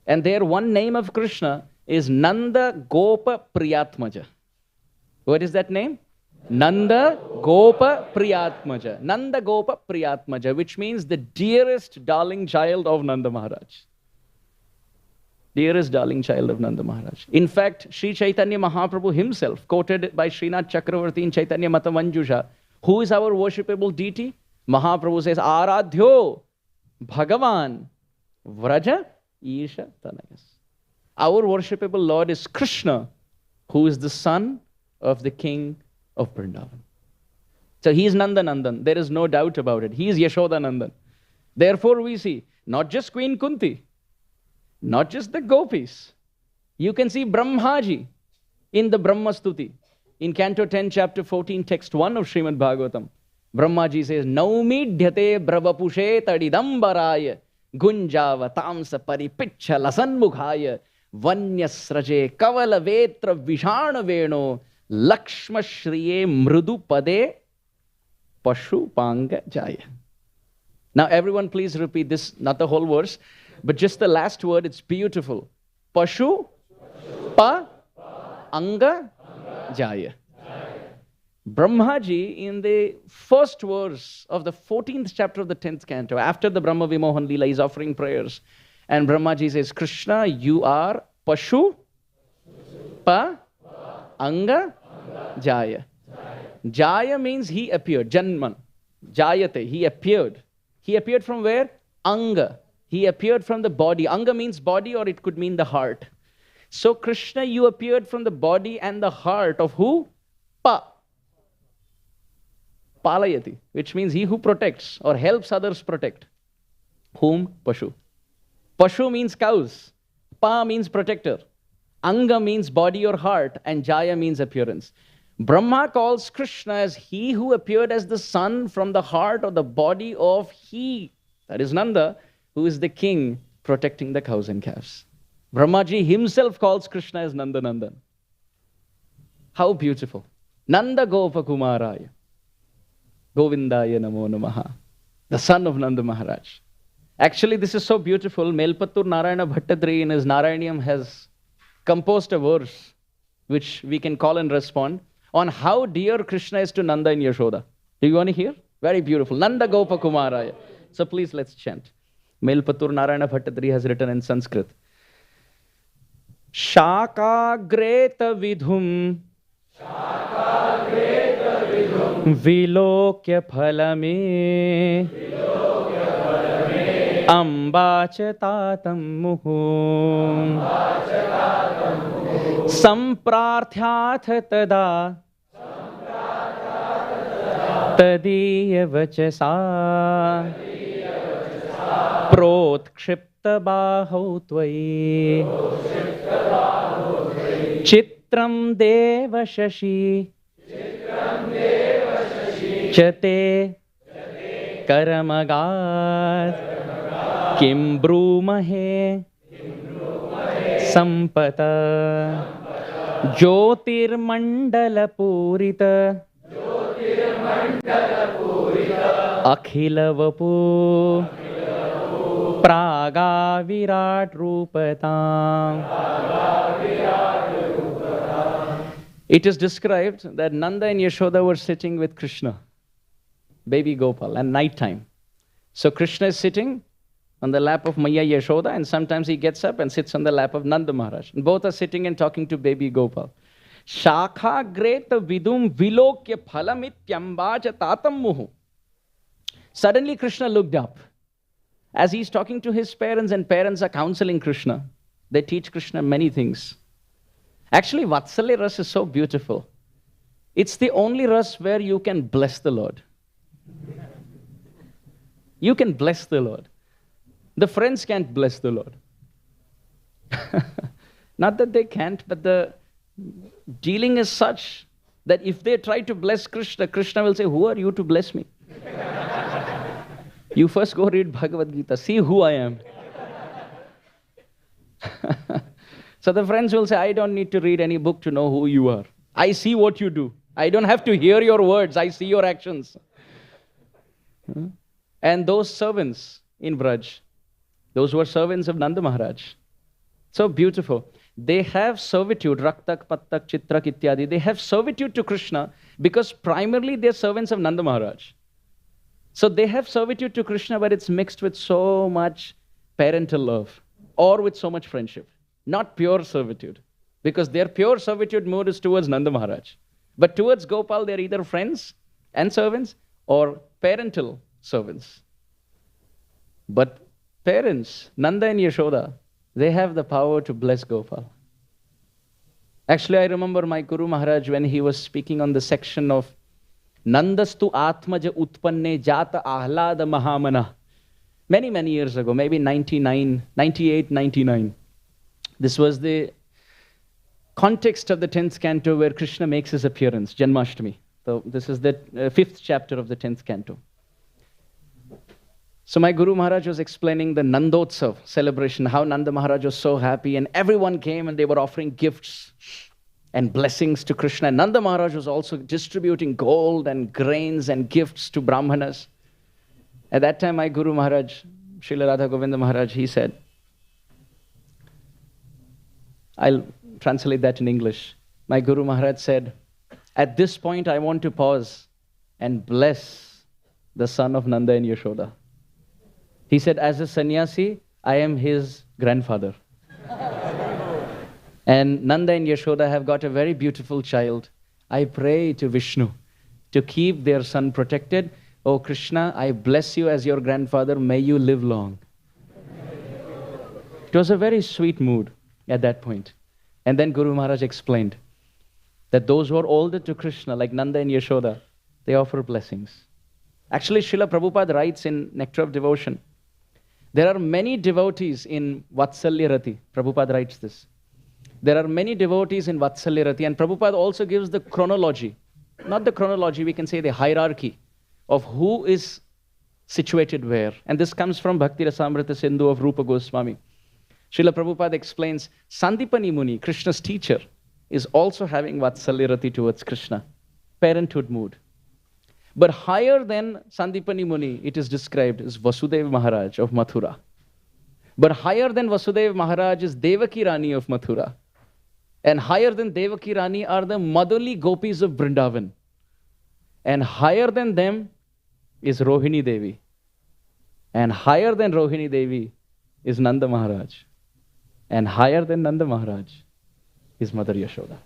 And there one name of Krishna is Nanda Gopa Priyatmaja. What is that name? Nanda Gopa Priyatmaja. Nanda Gopa Priyatmaja, which means the dearest darling child of Nanda Maharaj. Dearest darling child of Nanda Maharaj. In fact, Sri Chaitanya Mahaprabhu himself, quoted by Srinath Chakravarti in Chaitanya Matamanjusha, who is our worshipable deity? Mahaprabhu says, Aradhyo Bhagavan Vraja Isha Tanayas. Our worshipable Lord is Krishna, who is the son of the king of Vrindavan. So he is Nandanandan. There is no doubt about it. He is Yashoda Nandan. Therefore we see, not just Queen Kunti, not just the gopis. You can see Brahmaji in the Brahmastuti. In Canto 10, Chapter 14, Text 1 of Srimad Bhagavatam. Brahmaji says, Naumidhyate brahvapushe tadidambaraya gunjava tamsa paripiccha lasanmukhaya vanyasraje kavala vetra vishana veno lakshma shriye mrudu pade pashu panga jaya. Now everyone please repeat this, not the whole verse, but just the last word. It's beautiful. Pashu pa anga jaya. Brahmaji, in the first verse of the 14th chapter of the 10th canto, after the Brahma Vimohan Leela, is offering prayers. And Brahmaji says, Krishna, you are Pashu, Pa, Anga, Jaya. Jaya means he appeared, Janman. Jayate, he appeared. He appeared from where? Anga. He appeared from the body. Anga means body, or it could mean the heart. So Krishna, you appeared from the body and the heart of who? Pa. Palayati, which means he who protects or helps others protect. Whom? Pashu. Pashu means cows. Pa means protector. Anga means body or heart. And Jaya means appearance. Brahma calls Krishna as he who appeared as the son from the heart or the body of he, that is Nanda, who is the king protecting the cows and calves. Brahmaji himself calls Krishna as Nanda Nandan. How beautiful. Nanda Gopa Kumaraya. Govindaya Namo Namaha. The son of Nanda Maharaj. Actually, this is so beautiful. Melpattur Narayana Bhattadri in his Narayaniam has composed a verse which we can call and respond on how dear Krishna is to Nanda and Yashoda. Do you want to hear? Very beautiful. Nanda Gopa Kumaraya. So please let's chant. Melpattur Narayana Bhattadri has written in Sanskrit. Shakagreta vidhum Vilokya phalame Ambacha tatam muhu Samprarthyatha tada Tadiya vachasa Protkshipta bahau tvai Chitram deva shashi Chate Karamagat Kim Brumahe Sampata Jyotir Mandala Purita Akhila Vapu Praga Virat Rupatam. It is described that Nanda and Yashoda were sitting with Krishna, baby Gopal, and night time. So Krishna is sitting on the lap of Maya Yashoda, and sometimes he gets up and sits on the lap of Nanda Maharaj. And both are sitting and talking to baby Gopal. Shakha greta vidum vilokya phalamityambaja tatam muhu. Suddenly Krishna looked up. As he's talking to his parents, and parents are counseling Krishna. They teach Krishna many things. Actually, Vatsalya Ras is so beautiful. It's the only ras where you can bless the Lord. You can bless the Lord. The friends can't bless the Lord. Not that they can't, but the dealing is such that if they try to bless Krishna, Krishna will say, who are you to bless me? You first go read Bhagavad Gita, see who I am. So the friends will say, I don't need to read any book to know who you are. I see what you do. I don't have to hear your words. I see your actions. And those servants in Braj, those were servants of Nanda Maharaj. So beautiful. They have servitude, Raktak, Pattak, Chitrak, Ityadi. They have servitude to Krishna because primarily they're servants of Nanda Maharaj. So they have servitude to Krishna, but it's mixed with so much parental love or with so much friendship. Not pure servitude, because their pure servitude mood is towards Nanda Maharaj. But towards Gopal, they're either friends and servants or parental servants. But parents, Nanda and Yashoda, they have the power to bless Gopal. Actually, I remember my Guru Maharaj when he was speaking on the section of Nandastu Atmaja Utpanne Jata Ahlada Mahamana. Many, many years ago, maybe 98, 99. This was the context of the 10th canto where Krishna makes his appearance, Janmashtami. So this is the 5th chapter of the 10th canto. So my Guru Maharaj was explaining the Nandotsav celebration, how Nanda Maharaj was so happy, and everyone came and they were offering gifts and blessings to Krishna. And Nanda Maharaj was also distributing gold and grains and gifts to Brahmanas. At that time, my Guru Maharaj, Srila Radha Govinda Maharaj, he said, I'll translate that in English. My Guru Maharaj said, at this point I want to pause and bless the son of Nanda and Yashoda. He said, as a sannyasi, I am his grandfather. And Nanda and Yashoda have got a very beautiful child. I pray to Vishnu to keep their son protected. Oh Krishna, I bless you as your grandfather. May you live long. It was a very sweet mood at that point. And then Guru Maharaj explained that those who are older to Krishna, like Nanda and Yashoda, they offer blessings. Actually, Srila Prabhupada writes in Nectar of Devotion, there are many devotees in Vatsalya Rati. Prabhupada writes this. There are many devotees in Vatsalya Rati, and Prabhupada also gives the chronology. Not the chronology, we can say the hierarchy of who is situated where. And this comes from Bhakti Rasamrita Sindhu of Rupa Goswami. Srila Prabhupada explains, Sandipani Muni, Krishna's teacher, is also having Vatsalya Rati towards Krishna, parenthood mood. But higher than Sandipani Muni, it is described as Vasudeva Maharaj of Mathura. But higher than Vasudeva Maharaj is Devaki Rani of Mathura. And higher than Devaki Rani are the motherly gopis of Vrindavan. And higher than them is Rohini Devi. And higher than Rohini Devi is Nanda Maharaj. And higher than Nanda Maharaj is Mother Yashoda.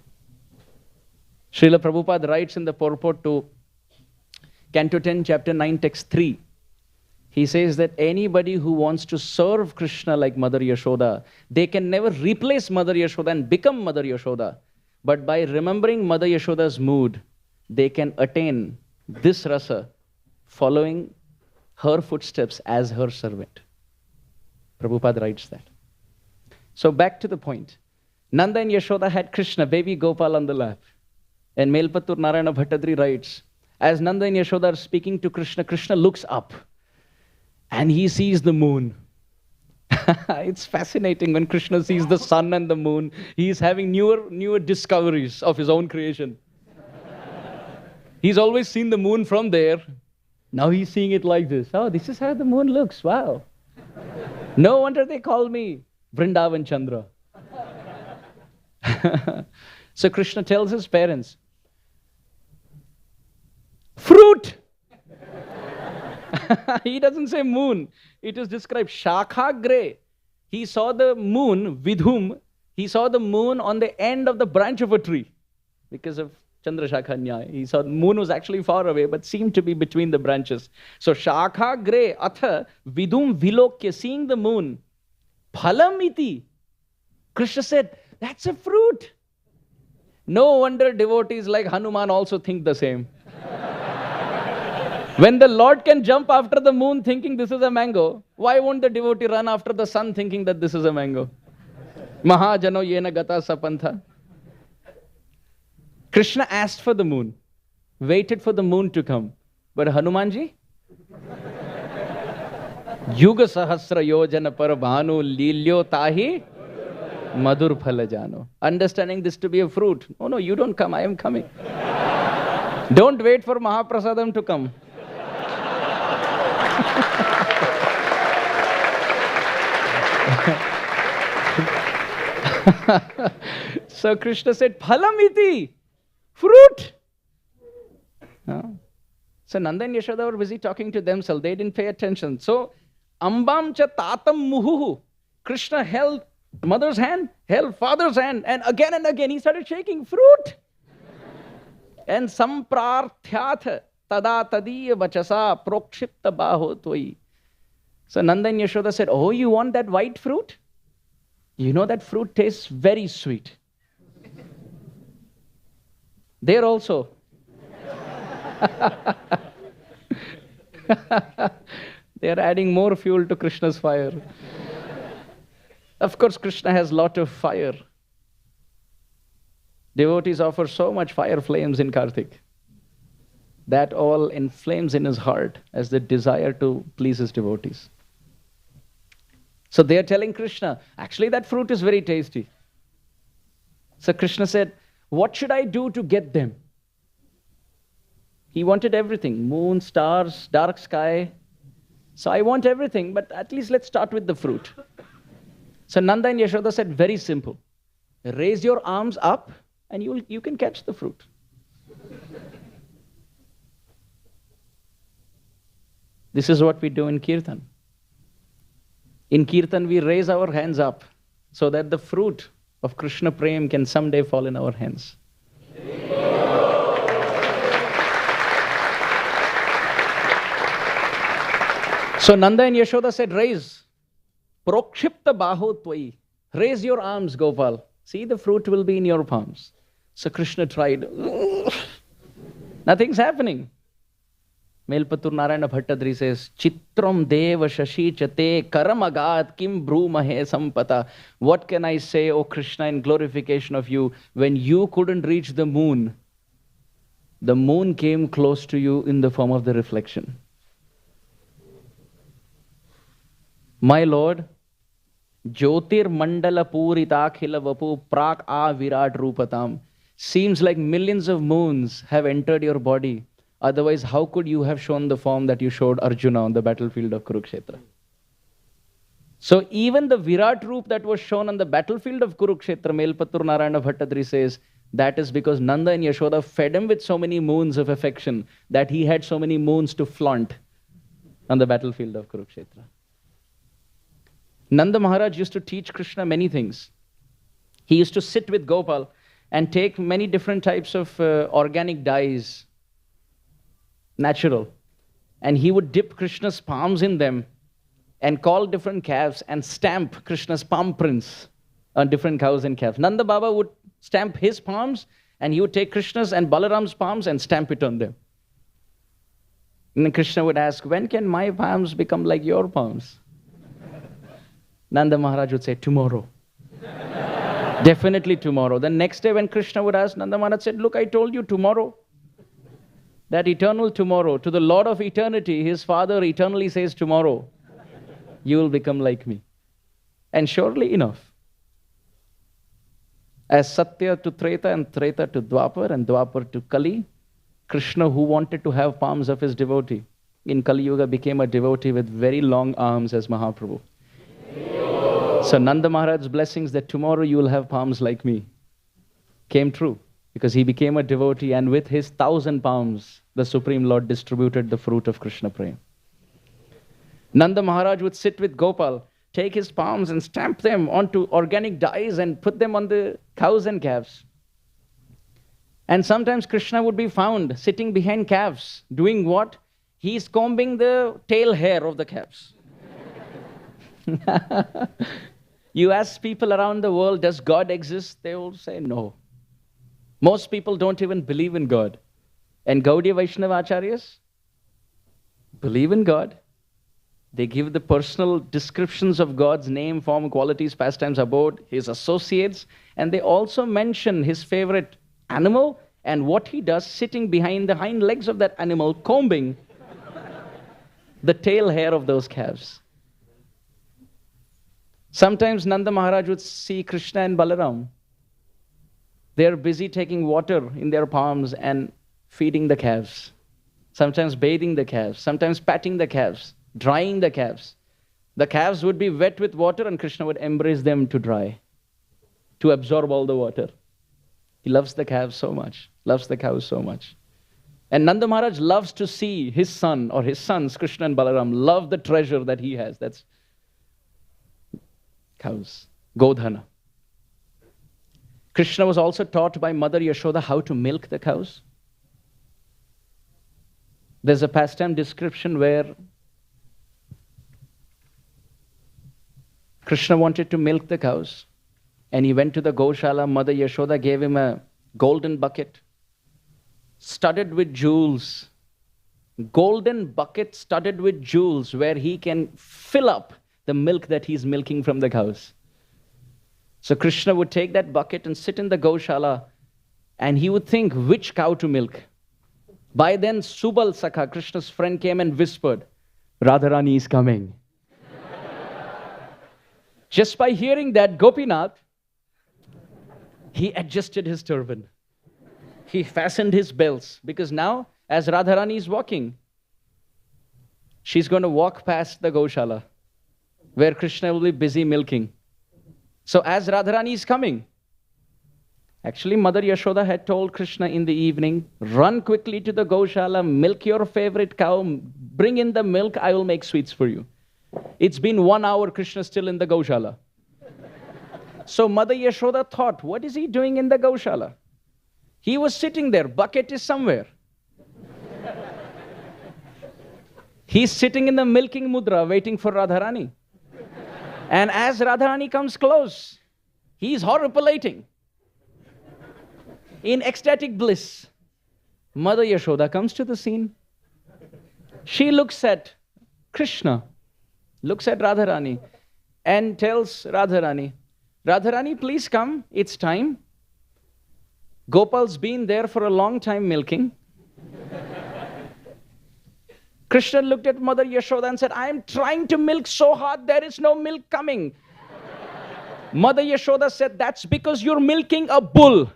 Srila Prabhupada writes in the purport to Canto 10, Chapter 9, Text 3. He says that anybody who wants to serve Krishna like Mother Yashoda, they can never replace Mother Yashoda and become Mother Yashoda. But by remembering Mother Yashoda's mood, they can attain this rasa, following her footsteps as her servant. Prabhupada writes that. So back to the point. Nanda and Yashoda had Krishna, baby Gopal, on the lap. And Melpattur Narayana Bhattadri writes, as Nanda and Yashoda are speaking to Krishna, Krishna looks up and he sees the moon. It's fascinating when Krishna sees the sun and the moon. He's having newer discoveries of his own creation. He's always seen the moon from there. Now he's seeing it like this. Oh, this is how the moon looks. Wow. No wonder they call me Vrindavan Chandra. So Krishna tells his parents, fruit! He doesn't say moon. It is described Shakhagre. He saw the moon with whom? He saw the moon on the end of the branch of a tree because of Chandra Shakha Nyaya. He saw the moon was actually far away but seemed to be between the branches. So Shakhagre atha vidum vilokya, seeing the moon. Phalamiti. Krishna said, that's a fruit. No wonder devotees like Hanuman also think the same. When the Lord can jump after the moon thinking this is a mango, why won't the devotee run after the sun thinking that this is a mango? Mahajano yena gata sapantha. Krishna asked for the moon, waited for the moon to come. But Hanumanji? Yuga sahasra yojana par bhanu lilyo tahi madur phalajano. Understanding this to be a fruit. Oh no, you don't come, I am coming. Don't wait for Mahaprasadam to come. So Krishna said, Phalamiti, fruit. So Nanda and Yashoda were busy talking to themselves. They didn't pay attention. So Ambam cha tatam muhuhu. Krishna held mother's hand, held father's hand, and again he started shaking fruit. And samprarthyatha tada tadiya vachasa prokshipta baho tvai. So Nanda and Yashoda said, oh, you want that white fruit? You know that fruit tastes very sweet. There also. They are adding more fuel to Krishna's fire. Of course, Krishna has a lot of fire. Devotees offer so much fire flames in Kartik. That all inflames in his heart as the desire to please his devotees. So they are telling Krishna, actually that fruit is very tasty. So Krishna said, what should I do to get them? He wanted everything, moon, stars, dark sky. So I want everything, but at least let's start with the fruit. So Nanda and Yashoda said, very simple. Raise your arms up and you can catch the fruit. This is what we do in Kirtan. In Kirtan, we raise our hands up so that the fruit of Krishna Prem can someday fall in our hands. So Nanda and Yashoda said, raise. Prokshipta baho tvai. Raise your arms, Gopal. See, the fruit will be in your palms. So Krishna tried. Nothing's happening. Melpatur Narayana Bhattadri says, Chitram deva shashi chate karamagat kim brumahe sampata. What can I say, O Krishna, in glorification of you, when you couldn't reach the moon? The moon came close to you in the form of the reflection. My Lord, Jyotir Mandala Puritakhila Vapu Prak A Virat Rupatam. Seems like millions of moons have entered your body. Otherwise, how could you have shown the form that you showed Arjuna on the battlefield of Kurukshetra? So even the Virat Roop that was shown on the battlefield of Kurukshetra, Melpatur Narayana Bhattadri says, that is because Nanda and Yashoda fed him with so many moons of affection that he had so many moons to flaunt on the battlefield of Kurukshetra. Nanda Maharaj used to teach Krishna many things. He used to sit with Gopal and take many different types of organic dyes, natural. And he would dip Krishna's palms in them and call different calves and stamp Krishna's palm prints on different cows and calves. Nanda Baba would stamp his palms and he would take Krishna's and Balaram's palms and stamp it on them. And then Krishna would ask, when can my palms become like your palms? Nanda Maharaj would say, tomorrow. Definitely tomorrow. The next day when Krishna would ask, Nanda Maharaj said, look, I told you tomorrow. That eternal tomorrow. To the Lord of eternity, his Father eternally says tomorrow, you will become like me. And surely enough. As Satya to Treta and Treta to Dwapar and Dwapar to Kali, Krishna, who wanted to have palms of his devotee, in Kali Yuga became a devotee with very long arms as Mahaprabhu. So Nanda Maharaj's blessings that tomorrow you will have palms like me came true because he became a devotee and with his 1,000 palms, the Supreme Lord distributed the fruit of Krishna Prem. Nanda Maharaj would sit with Gopal, take his palms and stamp them onto organic dyes and put them on the cows and calves. And sometimes Krishna would be found sitting behind calves. Doing what? He's combing the tail hair of the calves. You ask people around the world, does God exist? They will say no. Most people don't even believe in God. And Gaudiya Vaishnava Acharyas believe in God. They give the personal descriptions of God's name, form, qualities, pastimes, abode, his associates, and they also mention his favorite animal and what he does sitting behind the hind legs of that animal, combing the tail hair of those calves. Sometimes Nanda Maharaj would see Krishna and Balaram. They are busy taking water in their palms and feeding the calves. Sometimes bathing the calves, sometimes patting the calves, drying the calves. The calves would be wet with water and Krishna would embrace them to dry, to absorb all the water. He loves the calves so much, loves the cows so much. And Nanda Maharaj loves to see his son or his sons, Krishna and Balaram, love the treasure that he has. That's cows, Godhana. Krishna was also taught by Mother Yashoda how to milk the cows. There's a pastime description where Krishna wanted to milk the cows and he went to the Goshala. Mother Yashoda gave him a golden bucket studded with jewels. Golden bucket studded with jewels where he can fill up the milk that he's milking from the cows. So Krishna would take that bucket and sit in the Goshala and he would think which cow to milk. By then, Subal Sakha, Krishna's friend, came and whispered, Radharani is coming. Just by hearing that, Gopinath, he adjusted his turban. He fastened his belts because now, as Radharani is walking, she's going to walk past the Goshala where Krishna will be busy milking. So as Radharani is coming, actually Mother Yashoda had told Krishna in the evening, run quickly to the Goshala, milk your favorite cow, bring in the milk, I will make sweets for you. It's been 1 hour, Krishna still in the Goshala. So Mother Yashoda thought, what is he doing in the Goshala? He was sitting there, bucket is somewhere. He's sitting in the milking mudra waiting for Radharani. And as Radharani comes close, he's horripilating in ecstatic bliss. Mother Yashoda comes to the scene. She looks at Krishna, looks at Radharani and tells Radharani, Radharani, please come, it's time. Gopal's been there for a long time milking. Krishna looked at Mother Yashoda and said, I am trying to milk so hard, there is no milk coming. Mother Yashoda said, that's because you're milking a bull.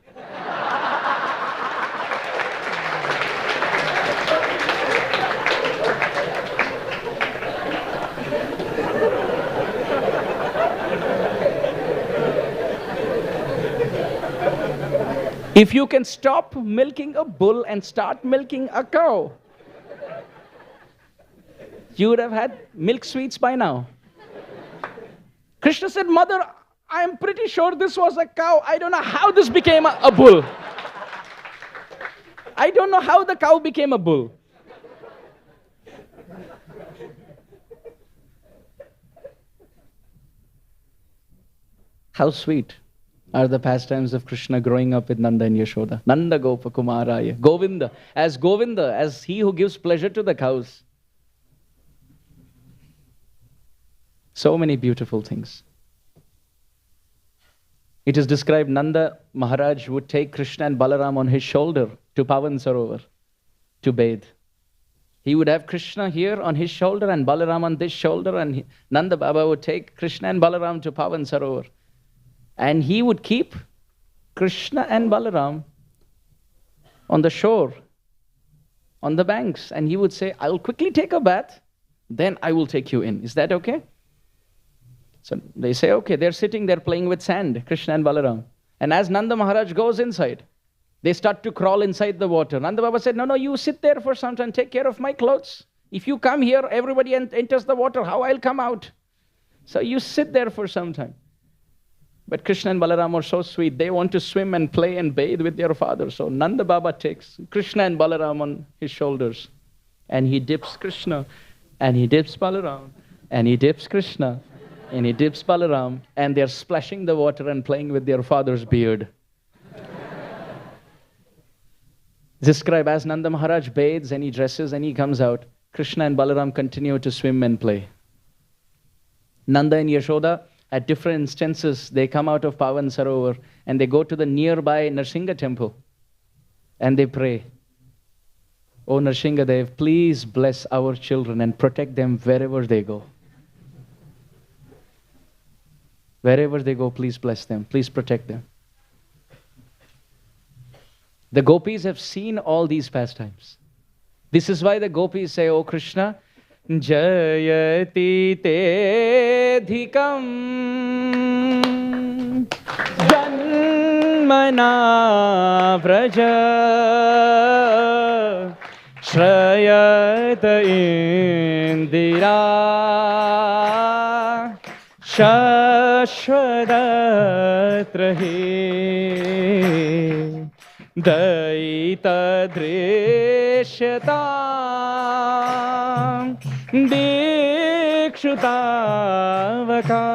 If you can stop milking a bull and start milking a cow, you would have had milk sweets by now. Krishna said, Mother, I am pretty sure this was a cow. I don't know how this became a bull. I don't know how the cow became a bull. How sweet are the pastimes of Krishna growing up with Nanda and Yashoda. Nanda Gopa Kumaraya. Govinda, as he who gives pleasure to the cows. So many beautiful things. It is described Nanda Maharaj would take Krishna and Balaram on his shoulder to Pavan Sarovar to bathe. He would have Krishna here on his shoulder and Balaram on this shoulder, and Nanda Baba would take Krishna and Balaram to Pavan Sarovar. And he would keep Krishna and Balaram on the shore, on the banks, and he would say, I will quickly take a bath, then I will take you in. Is that okay? So they say, okay, they're sitting there playing with sand, Krishna and Balaram. And as Nanda Maharaj goes inside, they start to crawl inside the water. Nanda Baba said, no, you sit there for some time, take care of my clothes. If you come here, everybody enters the water. How I'll come out? So you sit there for some time. But Krishna and Balaram are so sweet. They want to swim and play and bathe with their father. So Nanda Baba takes Krishna and Balaram on his shoulders. And he dips Krishna. And he dips Balaram. And he dips Krishna. And he dips Balaram. And they're splashing the water and playing with their father's beard. Describe as Nanda Maharaj bathes and he dresses and he comes out. Krishna and Balaram continue to swim and play. Nanda and Yashoda, at different instances, they come out of Pavan Sarovar and they go to the nearby Narsingha temple and they pray. Oh Narsingha Dev, please bless our children and protect them wherever they go. Wherever they go, please bless them. Please protect them. The gopis have seen all these pastimes. This is why the gopis say, Oh Krishna, Jayati te dhikam janmana vraja shrayata indira shashwadatrahi Daita dreshyata dikshutavaka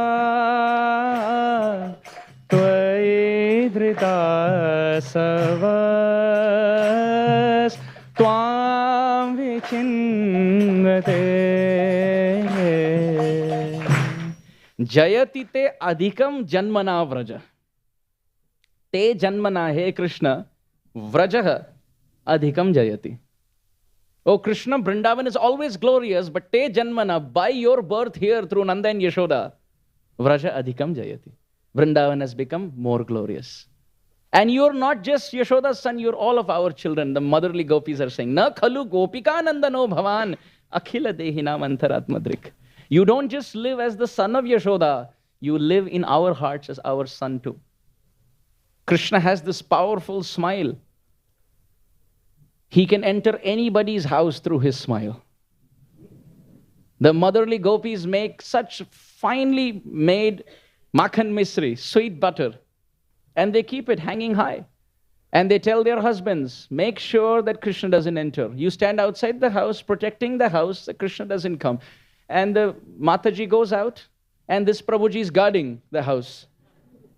tvaidrita savas tvam vichinvate jayati te adhikam janmana vraja te janmana he Krishna Vrajaha adhikam jayati. Oh Krishna, Vrindavan is always glorious, but te janmana, by your birth here through Nanda and Yashoda, Vraja adhikam jayati. Vrindavan has become more glorious. And you're not just Yashoda's son, you're all of our children. The motherly gopis are saying, Na khalu gopika nandano bhavan akhila dehinam antaratmadrik. You don't just live as the son of Yashoda, you live in our hearts as our son too. Krishna has this powerful smile. He can enter anybody's house through his smile. The motherly gopis make such finely made makhan misri, sweet butter, and they keep it hanging high. And they tell their husbands, make sure that Krishna doesn't enter. You stand outside the house, protecting the house, that Krishna doesn't come. And the Mataji goes out, and this Prabhuji is guarding the house.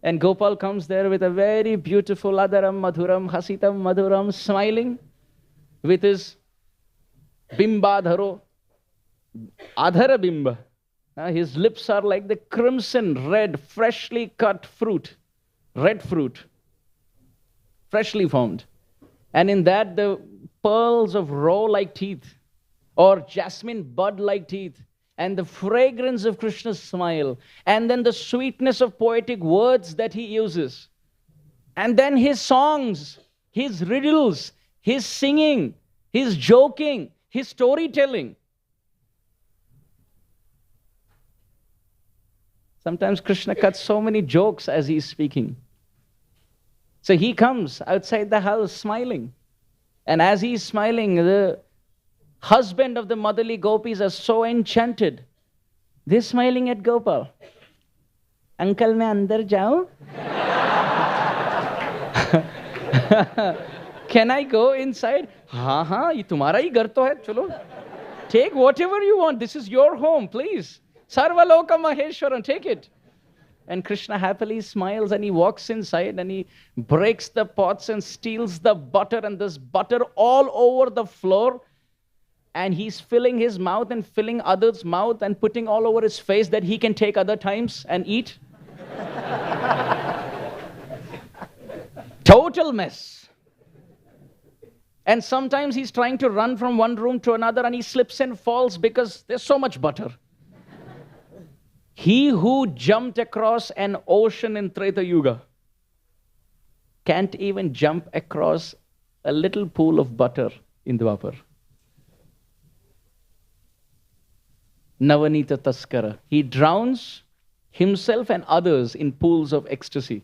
And Gopal comes there with a very beautiful adaram madhuram hasitam madhuram, smiling with his bimbadharo, adhara bimba. His lips are like the crimson red, freshly cut fruit, red fruit, freshly formed. And in that the pearls of roe like teeth, or jasmine bud like teeth, and the fragrance of Krishna's smile, and then the sweetness of poetic words that he uses. And then his songs, his riddles, his singing, his joking, his storytelling. Sometimes Krishna cuts so many jokes as he's speaking. So he comes outside the house smiling. And as he's smiling, the husband of the motherly gopis are so enchanted. They're smiling at Gopal. Uncle, main andar jaun? Can I go inside? Ha ha, ye tumhara hi ghar to hai, chalo. Take whatever you want. This is your home, please. Sarvaloka Maheshwaran, take it. And Krishna happily smiles and he walks inside and he breaks the pots and steals the butter, and there's butter all over the floor. And he's filling his mouth and filling others' mouth and putting all over his face that he can take other times and eat. Total mess. And sometimes he's trying to run from one room to another and he slips and falls because there's so much butter. He who jumped across an ocean in Treta Yuga can't even jump across a little pool of butter in Dwapar. Navanita Taskara. He drowns himself and others in pools of ecstasy.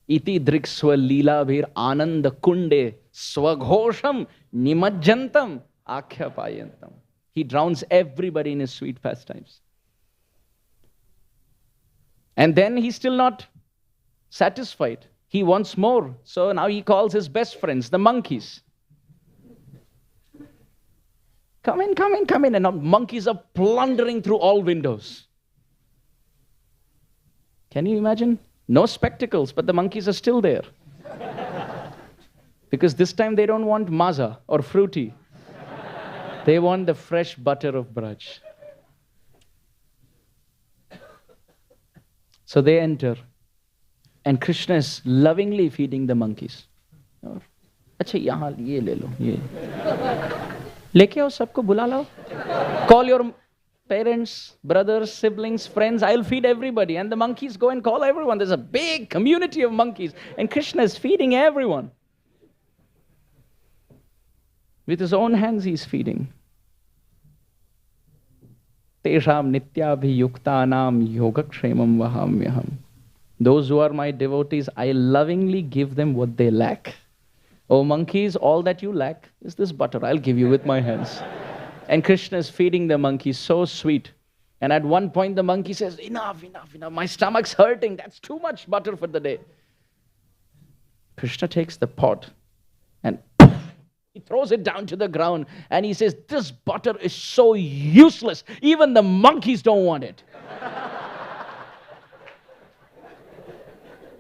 Iti drikswa lila bhir ananda kunde swaghosham nimajjantam akhya payantam. He drowns everybody in his sweet pastimes. And then he's still not satisfied. He wants more. So now he calls his best friends, the monkeys. Come in, come in, come in. And now monkeys are plundering through all windows. Can you imagine? No spectacles, but the monkeys are still there. Because this time they don't want maza or fruity. They want the fresh butter of Braj. So they enter. And Krishna is lovingly feeding the monkeys. Acha, yahan ye le lo, ye. Leke aao, sabko bula lao. Call your parents, brothers, siblings, friends. I'll feed everybody. And the monkeys go and call everyone. There's a big community of monkeys. And Krishna is feeding everyone. With his own hands he's feeding. Tesham nityabhiyuktanam yogakshemam vahamyaham. Those who are my devotees, I lovingly give them what they lack. Oh monkeys, all that you lack is this butter. I'll give you with my hands. And Krishna is feeding the monkeys, so sweet. And at one point the monkey says, enough, enough, enough. My stomach's hurting. That's too much butter for the day. Krishna takes the pot and he throws it down to the ground. And he says, this butter is so useless. Even the monkeys don't want it.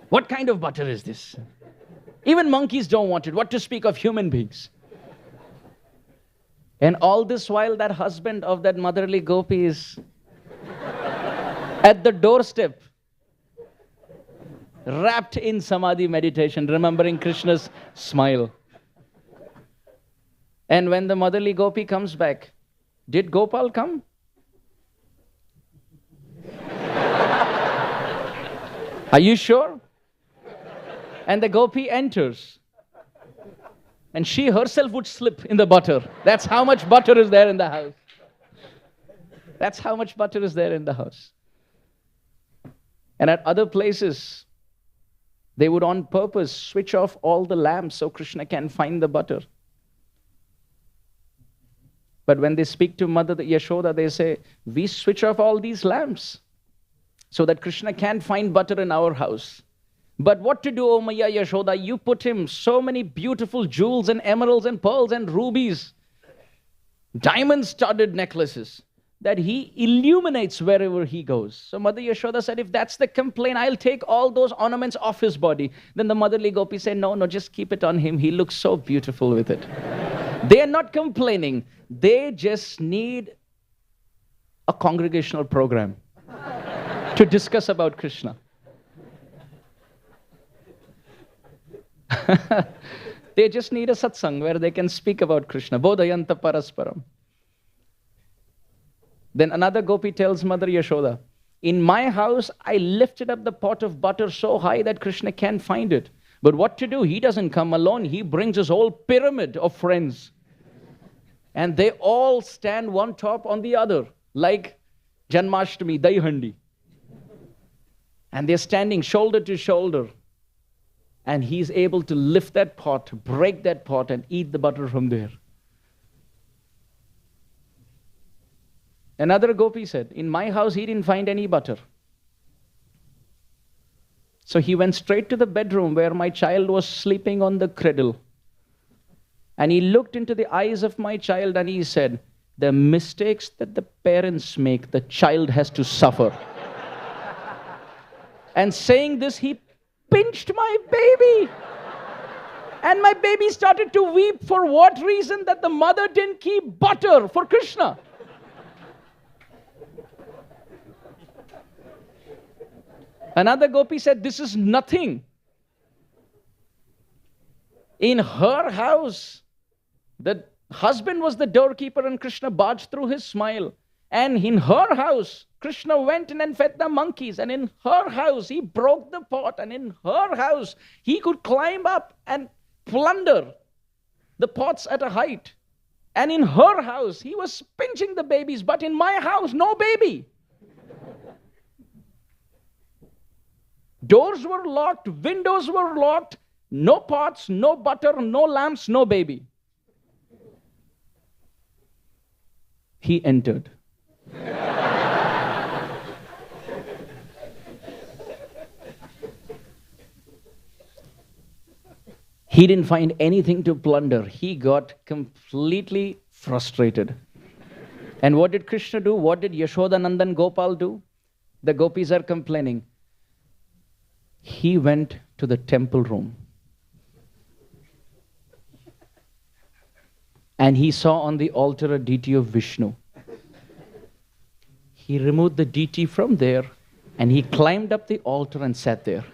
What kind of butter is this? Even monkeys don't want it. What to speak of human beings? And all this while, that husband of that motherly gopi is at the doorstep, wrapped in samadhi meditation, remembering Krishna's smile. And when the motherly gopi comes back, did Gopal come? Are you sure? And the gopi enters. And she herself would slip in the butter. That's how much butter is there in the house. That's how much butter is there in the house. And at other places, they would on purpose switch off all the lamps so Krishna can find the butter. But when they speak to Mother Yashoda, they say, we switch off all these lamps so that Krishna can't find butter in our house. But what to do, O Maya Yashoda? You put him so many beautiful jewels and emeralds and pearls and rubies, diamond-studded necklaces, that he illuminates wherever he goes. So Mother Yashoda said, if that's the complaint, I'll take all those ornaments off his body. Then the motherly gopi said, no, no, just keep it on him. He looks so beautiful with it. They are not complaining. They just need a congregational program to discuss about Krishna. They just need a satsang where they can speak about Krishna. Bodhayanta parasparam. Then another gopi tells Mother Yashoda, in my house, I lifted up the pot of butter so high that Krishna can't find it. But what to do? He doesn't come alone. He brings his whole pyramid of friends. And they all stand one top on the other, like Janmashtami, Daihandi. And they're standing shoulder to shoulder. And he's able to lift that pot, break that pot, and eat the butter from there. Another gopi said, in my house, he didn't find any butter. So he went straight to the bedroom where my child was sleeping on the cradle. And he looked into the eyes of my child and he said, the mistakes that the parents make, the child has to suffer. And saying this, he pinched my baby. And my baby started to weep. For what reason? That the mother didn't keep butter for Krishna. Another gopi said, this is nothing. In her house, the husband was the doorkeeper and Krishna barged through his smile. And in her house, Krishna went in and fed the monkeys. And in her house, he broke the pot. And in her house, he could climb up and plunder the pots at a height. And in her house, he was pinching the babies. But in my house, no baby. Doors were locked, windows were locked, no pots, no butter, no lamps, no baby. he entered. He didn't find anything to plunder. He got completely frustrated. And what did Krishna do? What did Yashoda, Nandan, Gopal do? The gopis are complaining. He went to the temple room. And he saw on the altar a deity of Vishnu. He removed the deity from there and he climbed up the altar and sat there.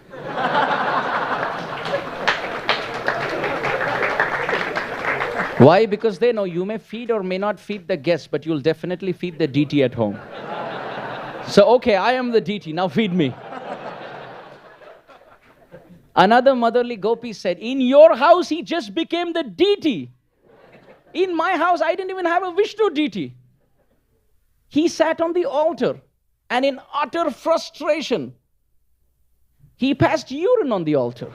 Why? Because they know you may feed or may not feed the guests, but you'll definitely feed the deity at home. So, okay, I am the deity, now feed me. Another motherly gopi said, in your house he just became the deity. In my house I didn't even have a Vishnu deity. He sat on the altar and in utter frustration, he passed urine on the altar.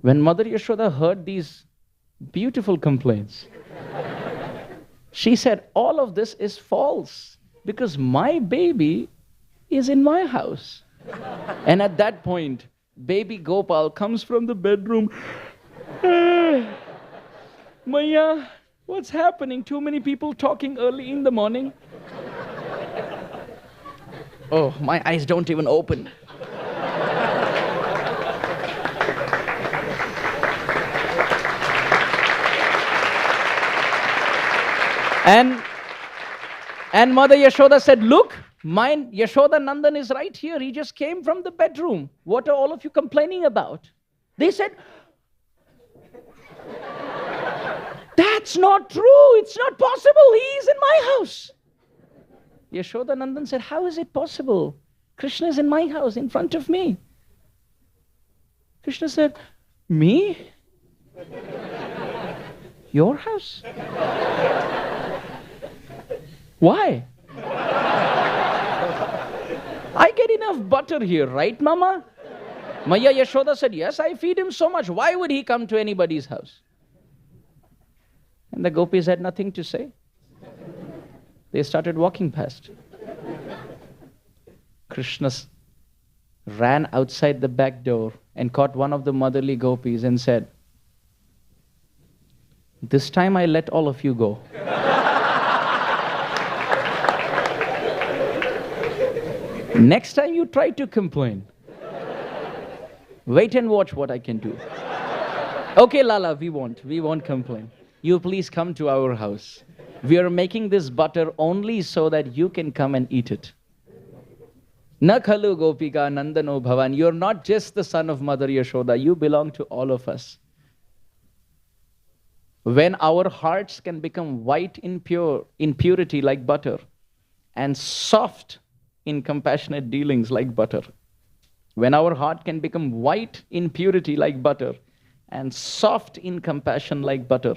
When Mother Yashoda heard these beautiful complaints, she said, all of this is false because my baby is in my house. And at that point, baby Gopal comes from the bedroom. Maya, what's happening? Too many people talking early in the morning. Oh, my eyes don't even open. And Mother Yashoda said, look, mine Yashoda Nandan is right here. He just came from the bedroom. What are all of you complaining about? They said, that's not true. It's not possible. He is in my house. Yashoda Nandan said, how is it possible? Krishna is in my house in front of me. Krishna said, me? Your house? Why? I get enough butter here, right, Mama? Maya Yashoda said, yes, I feed him so much. Why would he come to anybody's house? And the gopis had nothing to say. They started walking past. Krishna ran outside the back door and caught one of the motherly gopis and said, this time I let all of you go. Next time you try to complain, wait and watch what I can do. Okay, Lala, we won't complain. You please come to our house. We are making this butter only so that you can come and eat it. Na khalu gopika nandano bhavan. You're not just the son of Mother Yashoda. You belong to all of us. When our hearts can become white in purity like butter and soft in compassionate dealings like butter. When our heart can become white in purity like butter and soft in compassion like butter,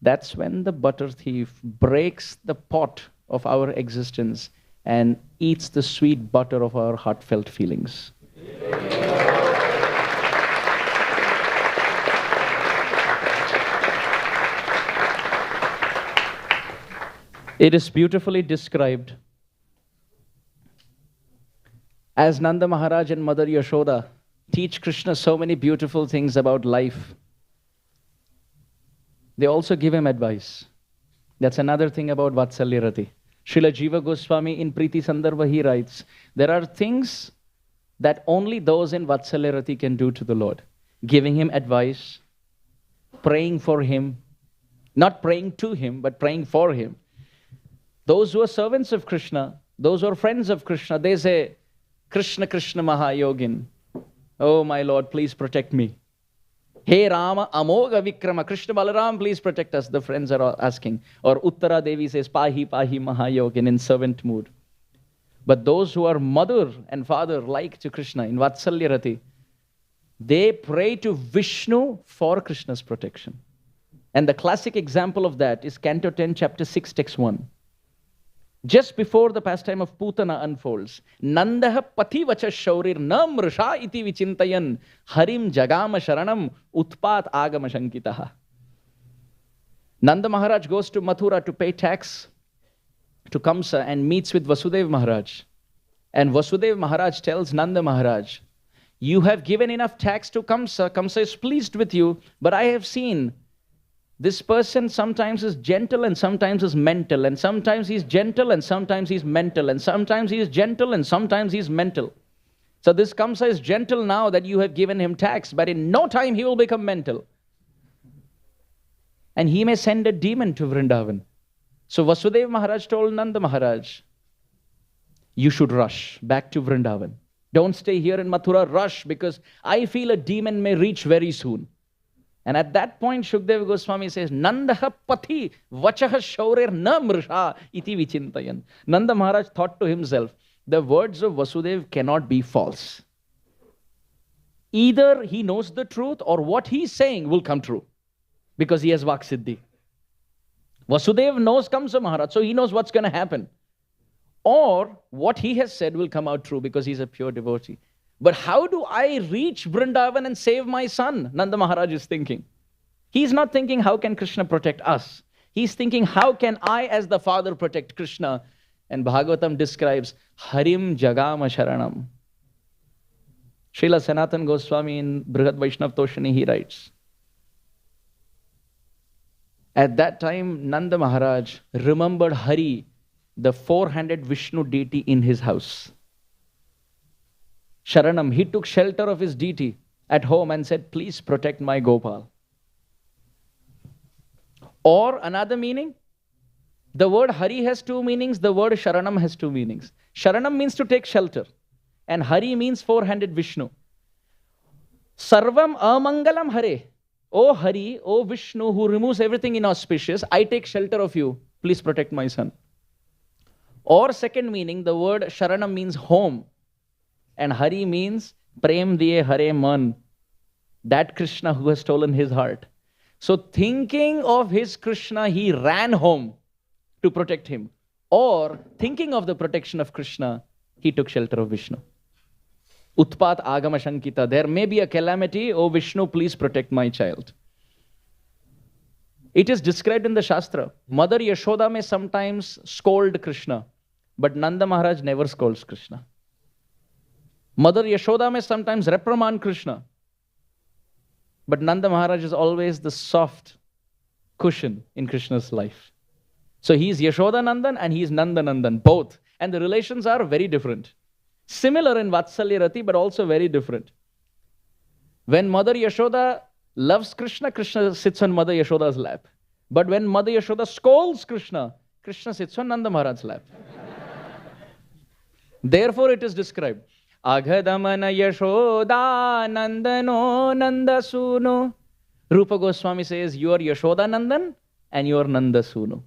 that's when the butter thief breaks the pot of our existence and eats the sweet butter of our heartfelt feelings. It is beautifully described as Nanda Maharaj and Mother Yashoda teach Krishna so many beautiful things about life. They also give him advice. That's another thing about Vatsalya Rati. Srila Jiva Goswami in Priti Sandarbha, he writes, there are things that only those in Vatsalya Rati can do to the Lord. Giving him advice, praying for him, not praying to him, but praying for him. Those who are servants of Krishna, those who are friends of Krishna, they say, Krishna, Krishna Mahayogin. Oh, my Lord, please protect me. Hey Rama, Amoga Vikrama, Krishna Balaram, please protect us, the friends are asking. Or Uttara Devi says, Pahi, Pahi Mahayogin, in servant mood. But those who are mother and father like to Krishna in Vatsalya Rati, they pray to Vishnu for Krishna's protection. And the classic example of that is Canto 10, Chapter 6, Text 1. Just before the pastime of Putana unfolds, Nandaha pathivacha shaurir na mrisha iti vichintayan harim jagama sharanam utpat agama shankitaha. Nanda Maharaj goes to Mathura to pay tax to Kamsa and meets with Vasudeva Maharaj. And Vasudeva Maharaj tells Nanda Maharaj, you have given enough tax to Kamsa. Kamsa is pleased with you, but I have seen this person sometimes is gentle and sometimes is mental, and sometimes he's gentle and sometimes he's mental, and sometimes he is gentle and sometimes he's mental. So this Kamsa is gentle now that you have given him tax, but in no time he will become mental. And he may send a demon to Vrindavan. So Vasudeva Maharaj told Nanda Maharaj, you should rush back to Vrindavan. Don't stay here in Mathura, rush, because I feel a demon may reach very soon. And at that point, Shukdev Goswami says, Nandaha pati vachaha shaurir na mrisha iti vichintayan. Nanda Maharaj thought to himself, the words of Vasudev cannot be false. Either he knows the truth or what he's saying will come true, because he has Vaksiddhi. Vasudev knows Kamsa Maharaj, so he knows what's going to happen. Or what he has said will come out true because he's a pure devotee. But how do I reach Vrindavan and save my son? Nanda Maharaj is thinking. He's not thinking, how can Krishna protect us? He's thinking, how can I as the father protect Krishna? And Bhagavatam describes, Harim Jagama Sharanam. Srila Sanatana Goswami in Brihad Vaishnav Toshani, he writes, at that time, Nanda Maharaj remembered Hari, the four-handed Vishnu deity in his house. Sharanam, he took shelter of his deity at home and said, please protect my Gopal. Or another meaning, the word Hari has two meanings, the word Sharanam has two meanings. Sharanam means to take shelter, and Hari means four-handed Vishnu. Sarvam amangalam Hare. O Hari, O Vishnu, who removes everything inauspicious, I take shelter of you. Please protect my son. Or second meaning, the word Sharanam means home. And Hari means Prem Diye Hare Man. That Krishna who has stolen his heart. So thinking of his Krishna, he ran home to protect him. Or thinking of the protection of Krishna, he took shelter of Vishnu. Utpat Agama Shankita. There may be a calamity. Oh Vishnu, please protect my child. It is described in the Shastra. Mother Yashoda may sometimes scold Krishna, but Nanda Maharaj never scolds Krishna. Mother Yashoda may sometimes reprimand Krishna, but Nanda Maharaj is always the soft cushion in Krishna's life. So he is Yashoda Nandan and he is Nanda Nandan, both. And the relations are very different. Similar in Vatsalya Rati, but also very different. When Mother Yashoda loves Krishna, Krishna sits on Mother Yashoda's lap. But when Mother Yashoda scolds Krishna, Krishna sits on Nanda Maharaj's lap. Therefore it is described, Aghadamana Yashoda Nandano Nandasuno. Rupa Goswami says, you are Yashoda Nandan and you are Nandasuno.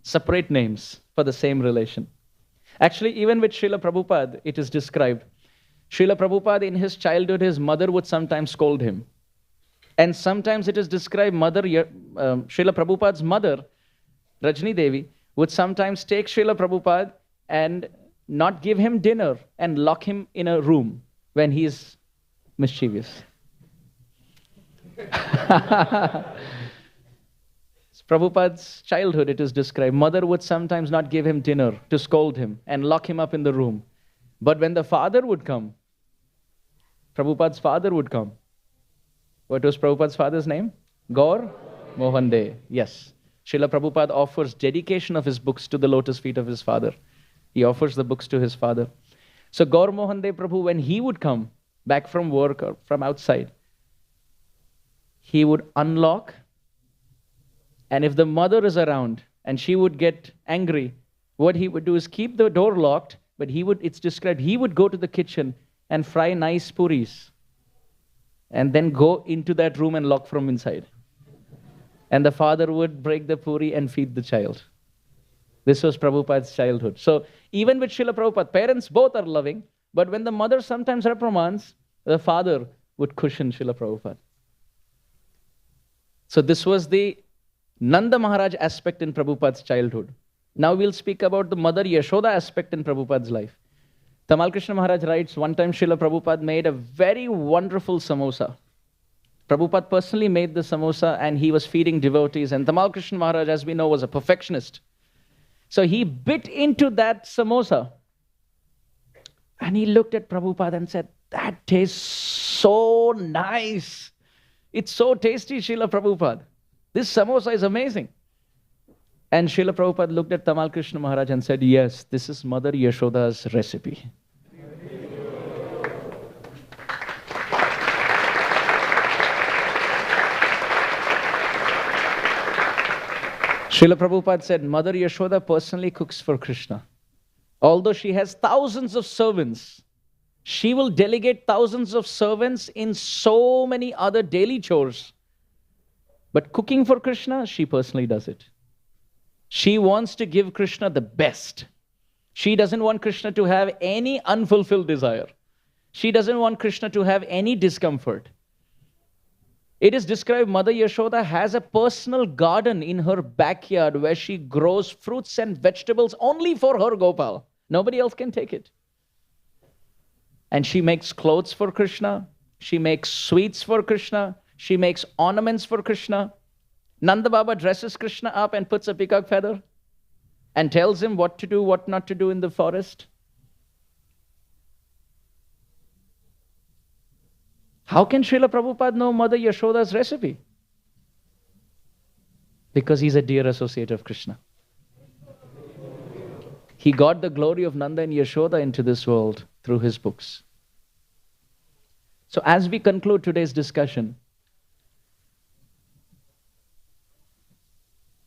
Separate names for the same relation. Actually, even with Srila Prabhupada, it is described. Srila Prabhupada, in his childhood, his mother would sometimes scold him. And sometimes it is described, Srila Prabhupada's mother, Rajni Devi, would sometimes take Srila Prabhupada and not give him dinner and lock him in a room when he is mischievous. Prabhupada's childhood, it is described. Mother would sometimes not give him dinner to scold him and lock him up in the room. But when the father would come, Prabhupada's father would come. What was Prabhupada's father's name? Gaur Mohan De. Yes. Srila Prabhupada offers dedication of his books to the lotus feet of his father. He offers the books to his father. So Gaur Mohan De Prabhu, when he would come back from work or from outside, he would unlock. And if the mother is around and she would get angry, what he would do is keep the door locked, but it's described, he would go to the kitchen and fry nice puris and then go into that room and lock from inside. And the father would break the puri and feed the child. This was Prabhupada's childhood. So even with Srila Prabhupada, parents both are loving, but when the mother sometimes reprimands, the father would cushion Srila Prabhupada. So this was the Nanda Maharaj aspect in Prabhupada's childhood. Now we'll speak about the Mother Yashoda aspect in Prabhupada's life. Tamal Krishna Maharaj writes, one time Srila Prabhupada made a very wonderful samosa. Prabhupada personally made the samosa and he was feeding devotees. And Tamal Krishna Maharaj, as we know, was a perfectionist. So he bit into that samosa and he looked at Prabhupada and said, "That tastes so nice. It's so tasty, Srila Prabhupada. This samosa is amazing." And Srila Prabhupada looked at Tamal Krishna Maharaj and said, "Yes, this is Mother Yashoda's recipe." Srila Prabhupada said, Mother Yashoda personally cooks for Krishna. Although she has thousands of servants, she will delegate thousands of servants in so many other daily chores. But cooking for Krishna, she personally does it. She wants to give Krishna the best. She doesn't want Krishna to have any unfulfilled desire. She doesn't want Krishna to have any discomfort. It is described Mother Yashoda has a personal garden in her backyard where she grows fruits and vegetables only for her Gopal. Nobody else can take it. And she makes clothes for Krishna. She makes sweets for Krishna. She makes ornaments for Krishna. Nanda Baba dresses Krishna up and puts a peacock feather and tells him what to do, what not to do in the forest. How can Srila Prabhupada know Mother Yashoda's recipe? Because he's a dear associate of Krishna. He got the glory of Nanda and Yashoda into this world through his books. So as we conclude today's discussion,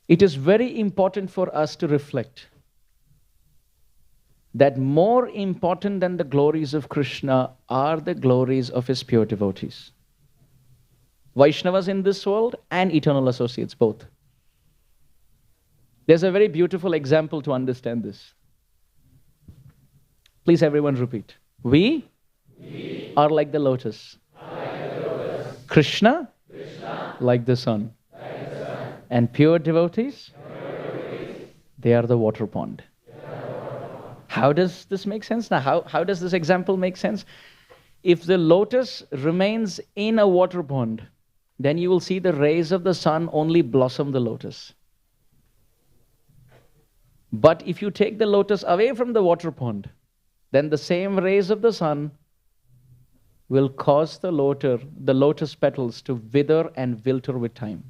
it is very important for us to reflect that more important than the glories of Krishna are the glories of his pure devotees. Vaishnavas in this world and eternal associates, both. There's a very beautiful example to understand this. Please everyone repeat. We are like the lotus. Krishna, like the sun. And pure devotees, they are the water pond. How does this make sense? Now, how does this example make sense? If the lotus remains in a water pond, then you will see the rays of the sun only blossom the lotus. But if you take the lotus away from the water pond, then the same rays of the sun will cause the lotus petals to wither and wilter with time.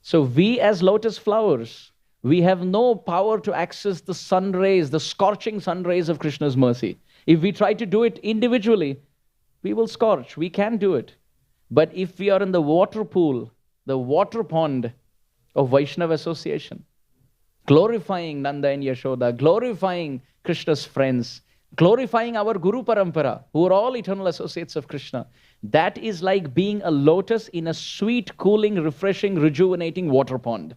So we as lotus flowers, we have no power to access the sun rays, the scorching sun rays of Krishna's mercy. If we try to do it individually, we will scorch. We can do it. But if we are in the water pool, the water pond of Vaishnava association, glorifying Nanda and Yashoda, glorifying Krishna's friends, glorifying our Guru Parampara, who are all eternal associates of Krishna, that is like being a lotus in a sweet, cooling, refreshing, rejuvenating water pond.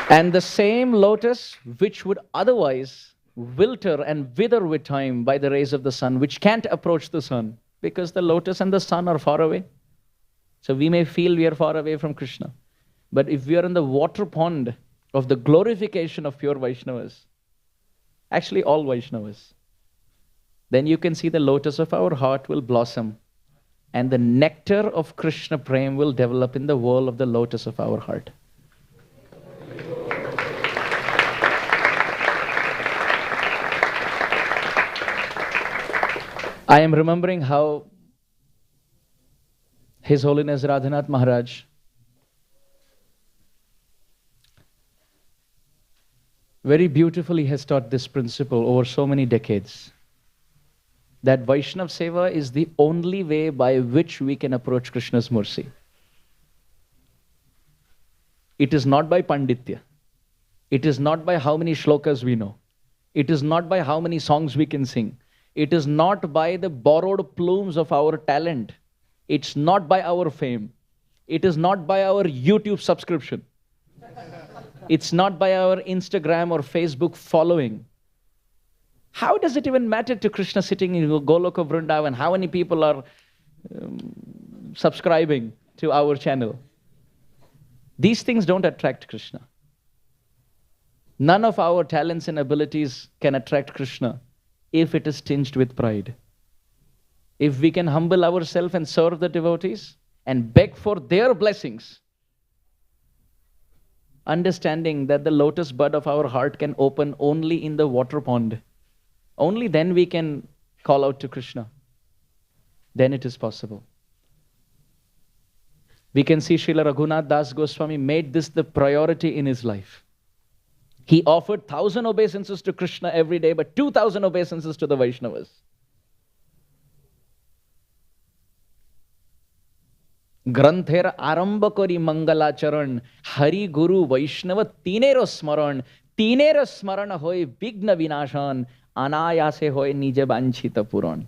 And the same lotus which would otherwise wilter and wither with time by the rays of the sun, which can't approach the sun, because the lotus and the sun are far away. So we may feel we are far away from Krishna. But if we are in the water pond of the glorification of pure Vaishnavas, actually all Vaishnavas, then you can see the lotus of our heart will blossom and the nectar of Krishna Prem will develop in the whirl of the lotus of our heart. I am remembering how His Holiness Radhanath Maharaj very beautifully has taught this principle over so many decades, that Vaishnav seva is the only way by which we can approach Krishna's mercy. It is not by panditya. It is not by how many shlokas we know. It is not by how many songs we can sing. It is not by the borrowed plumes of our talent. It's not by our fame. It is not by our YouTube subscription. It's not by our Instagram or Facebook following. How does it even matter to Krishna sitting in Goloka Vrindavan? How many people are subscribing to our channel? These things don't attract Krishna. None of our talents and abilities can attract Krishna if it is tinged with pride. If we can humble ourselves and serve the devotees and beg for their blessings, understanding that the lotus bud of our heart can open only in the water pond, only then we can call out to Krishna. Then it is possible. We can see Srila Raghunath Das Goswami made this the priority in his life. He offered 1,000 obeisances to Krishna every day, but 2,000 obeisances to the Vaishnavas. Granthera aramba kori mangalacharan, Hari Guru Vaishnava tinero smarana hoy bigna vinashan, anayase hoy nije banchita puran.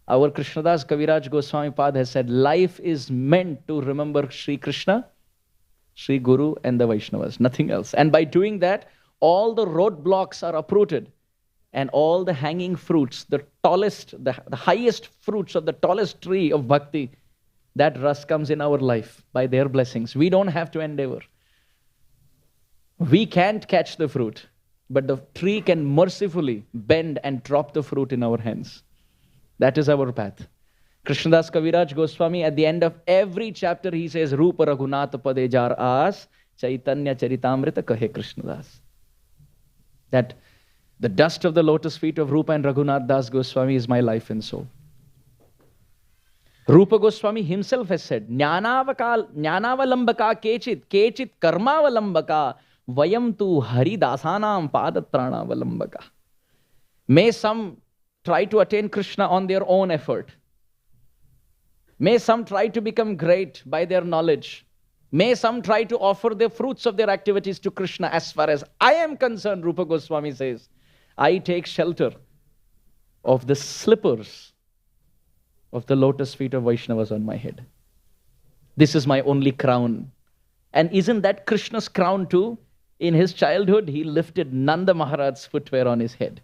Our Krishnadas Kaviraj Goswami Pad has said, life is meant to remember Sri Krishna, Sri Guru and the Vaishnavas, nothing else. And by doing that, all the roadblocks are uprooted and all the hanging fruits, the tallest, the highest fruits of the tallest tree of bhakti, that rus comes in our life by their blessings. We don't have to endeavor. We can't catch the fruit, but the tree can mercifully bend and drop the fruit in our hands. That is our path. Krishnadas Kaviraj Goswami, at the end of every chapter, he says, Rupa Raghunath Pade Jar As, Chaitanya Charitamrita Kahe Krishnadas. That the dust of the lotus feet of Rupa and Raghunath Das Goswami is my life and soul. Rupa Goswami himself has said, Jnanavalambaka kechit karmavalambaka vayam tu haridasanam padatranavalamaka. May some try to attain Krishna on their own effort. May some try to become great by their knowledge. May some try to offer the fruits of their activities to Krishna. As far as I am concerned, Rupa Goswami says, I take shelter of the slippers of the lotus feet of Vaishnavas on my head. This is my only crown. And isn't that Krishna's crown too? In his childhood, he lifted Nanda Maharaj's footwear on his head.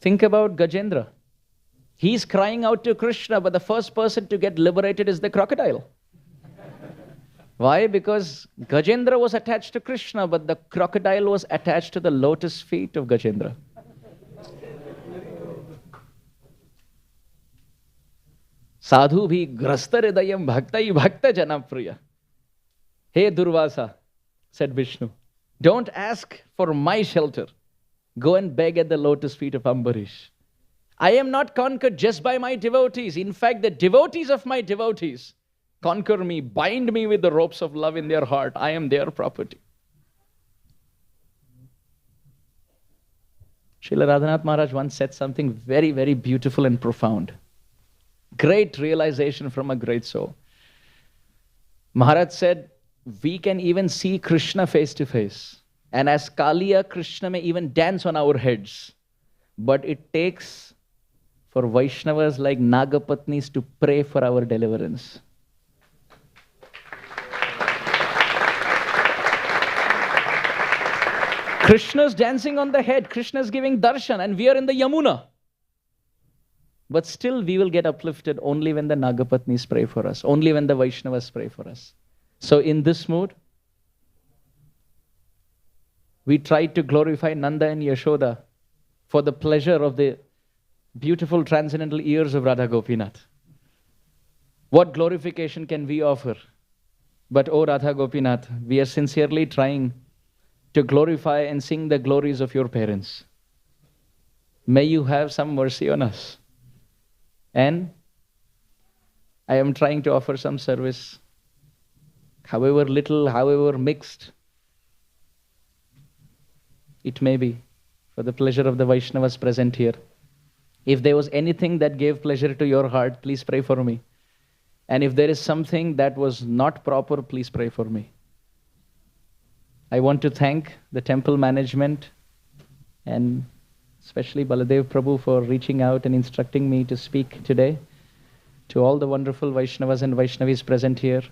Think about Gajendra. He's crying out to Krishna, but the first person to get liberated is the crocodile. Why? Because Gajendra was attached to Krishna, but the crocodile was attached to the lotus feet of Gajendra. Sadhu bhi grasta hridayam bhaktai bhakta janapriya. Hey Durvasa, said Vishnu, don't ask for my shelter. Go and beg at the lotus feet of Ambarish. I am not conquered just by my devotees. In fact, the devotees of my devotees conquer me, bind me with the ropes of love in their heart. I am their property. Srila Radhanath Maharaj once said something very, very beautiful and profound. Great realization from a great soul. Maharaj said, we can even see Krishna face to face. And as Kaliya, Krishna may even dance on our heads. But it takes for Vaishnavas like Nagapatnis to pray for our deliverance. Krishna's dancing on the head, Krishna's giving darshan, and we are in the Yamuna. But still we will get uplifted only when the Nagapatnis pray for us, only when the Vaishnavas pray for us. So in this mood, we tried to glorify Nanda and Yashoda for the pleasure of the beautiful transcendental ears of Radha Gopinath. What glorification can we offer? But O Radha Gopinath, we are sincerely trying to glorify and sing the glories of your parents. May you have some mercy on us. And I am trying to offer some service, however little, however mixed it may be, for the pleasure of the Vaishnavas present here. If there was anything that gave pleasure to your heart, please pray for me. And if there is something that was not proper, please pray for me. I want to thank the temple management and especially Baladev Prabhu for reaching out and instructing me to speak today. To all the wonderful Vaishnavas and Vaishnavis present here,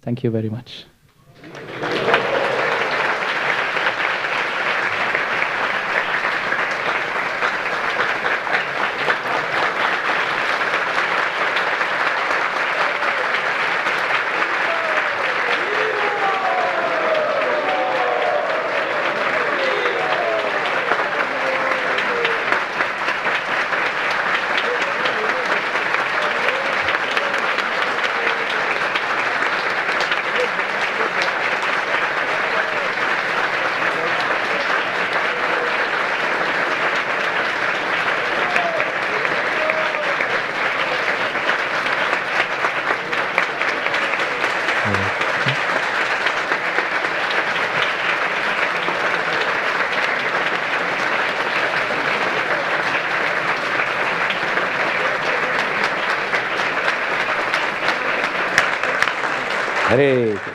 thank you very much. Hare Krishna.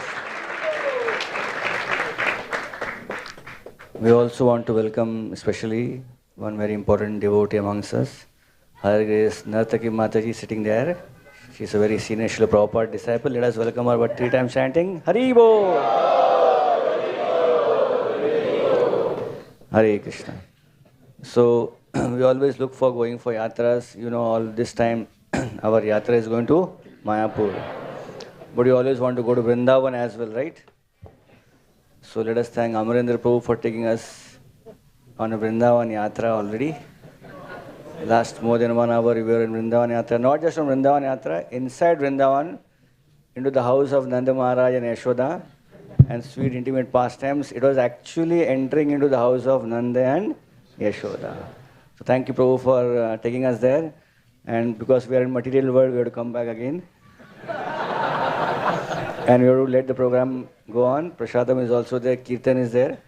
We also want to welcome especially one very important devotee amongst us, Her Grace Nartaki Mataji sitting there. She's a very senior Srila Prabhupada disciple. Let us welcome her by 3 times chanting Hari Bo! Hare Krishna. So we always look for going for yatras. You know, all this time our yatra is going to Mayapur. But you always want to go to Vrindavan as well, right? So let us thank Amarendra Prabhu for taking us on a Vrindavan Yatra already. Last more than 1 hour we were in Vrindavan Yatra. Not just on Vrindavan Yatra, inside Vrindavan, into the house of Nanda Maharaj and Yashoda, and sweet intimate pastimes. It was actually entering into the house of Nanda and Yashoda. So thank you Prabhu for taking us there. And because we are in material world, we have to come back again. And we have to let the program go on. Prasadam is also there, Kirtan is there.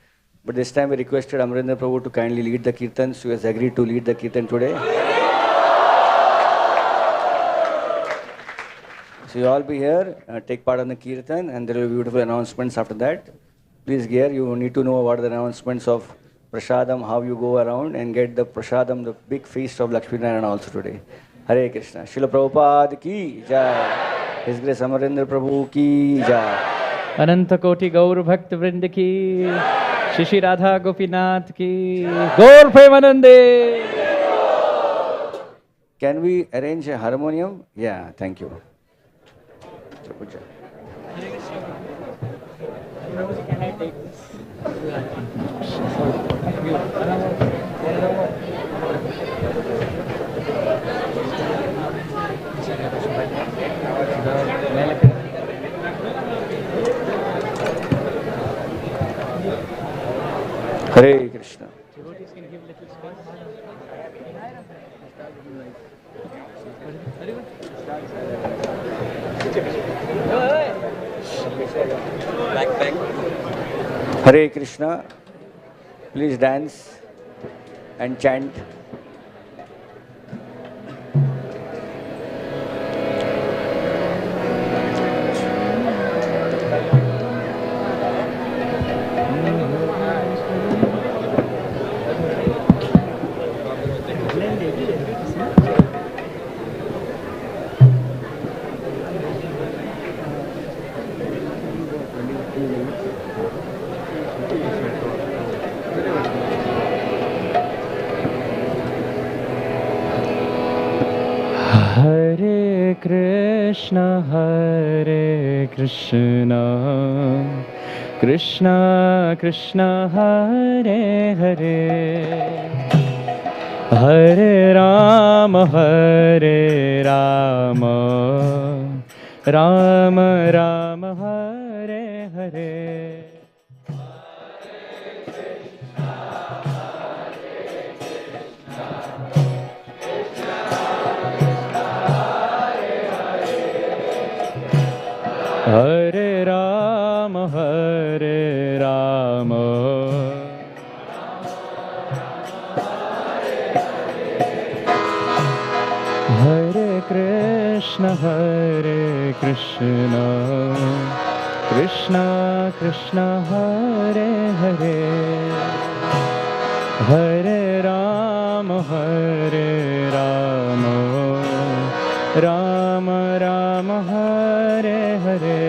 But this time we requested Amarendra Prabhu to kindly lead the Kirtan, so he has agreed to lead the Kirtan today. So you all be here, take part in the Kirtan, and there will be beautiful announcements after that. Please gear, you need to know what are the announcements of Prasadam, how you go around and get the Prasadam, the big feast of Lakshmi Narayana also today. Hare Krishna. Srila Prabhupada ki jai. His Grace Amarendra Prabhu ki jai. Ananta Koti Gaur Bhakt Vrind ki, Shishi Radha Gopinath ki, Gaur Premanande. Can we arrange a harmonium? Yeah, thank you. Can I take this? Hare Krishna. Hare Krishna. Please dance and chant. Hare Krishna, Krishna Krishna, Hare Hare, Hare Rama, Rama Rama, Hare Hare. Hare Rama, Hare Krishna, Krishna Krishna, Hare Hare, Hare Rama, Rama Rama, Hare Hare.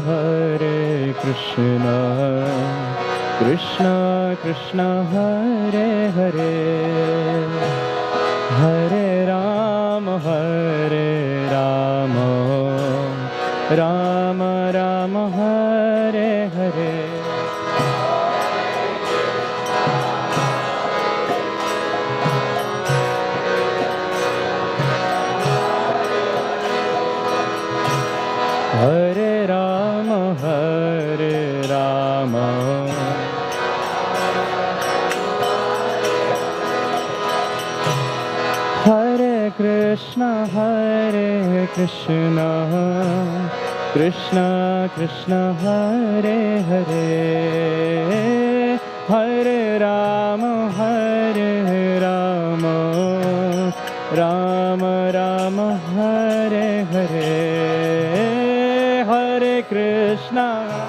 Hare Krishna, Krishna Krishna, Hare Hare, Hare Rama, Rama Rama, Hare Hare. Krishna, Hare Krishna, Krishna Krishna, Hare Hare, Hare Rama, Rama Rama, Hare Hare, Hare Krishna.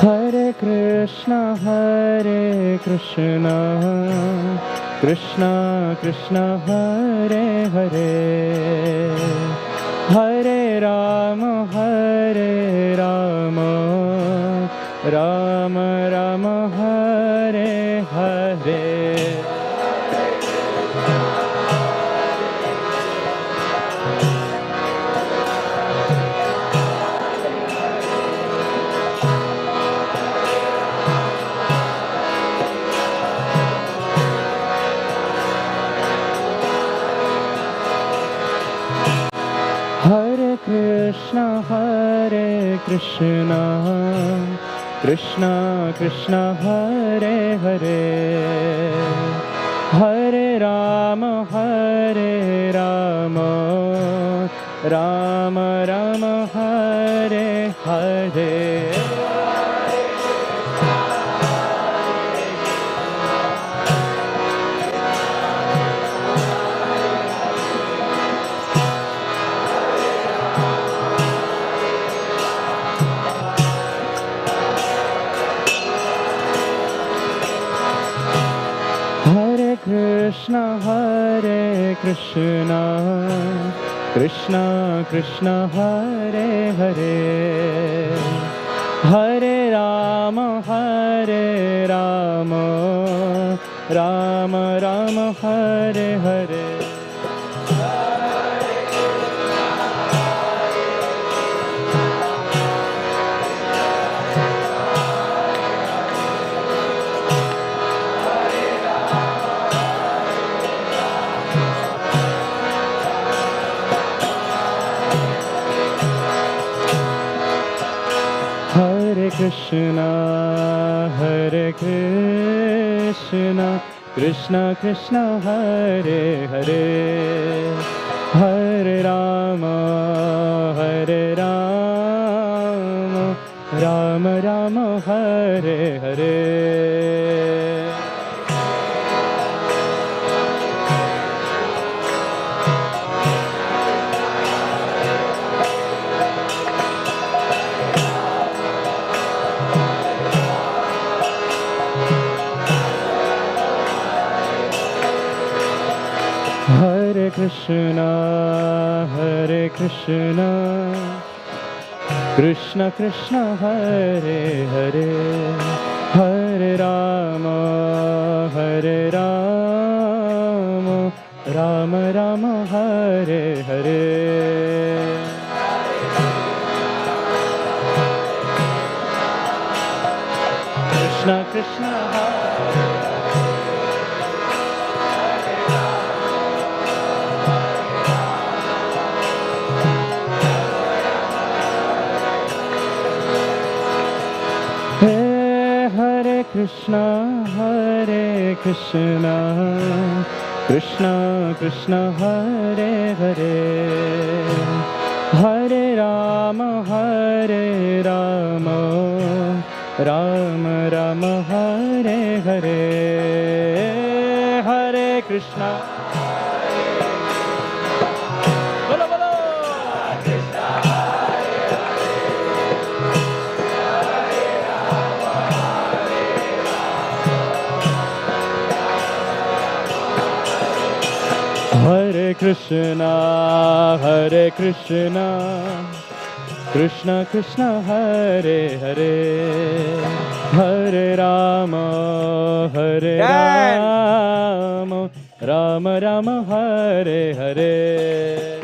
Hare Krishna, Hare Krishna, Krishna Krishna, Hare Hare, Hare Rama, Rama Rama, Hare Hare. Hare Krishna, Hare Krishna, Krishna Krishna, Hare Hare, Hare Rama, Rama Rama, Hare Hare. Krishna, Hare Krishna, Krishna Krishna, Hare Hare, Hare Rama, Rama Rama, Hare Hare. Hare Krishna, Hare Krishna, Krishna Krishna, Hare Hare, Hare Rama, Rama Rama, Hare Hare. Hare Krishna, Hare Krishna, Krishna Krishna, Hare Hare, Hare Rama, Rama Rama, Hare Hare. Krishna Krishna, Krishna, Hare Krishna, Krishna Krishna, Hare Hare, Hare Rama, Rama Rama, Hare Hare, Hare Krishna. Bolo bolo. Krishna, Hare Krishna, Hare Krishna, Krishna Krishna, Hare Hare, Hare Rama, Rama Rama, Hare Hare.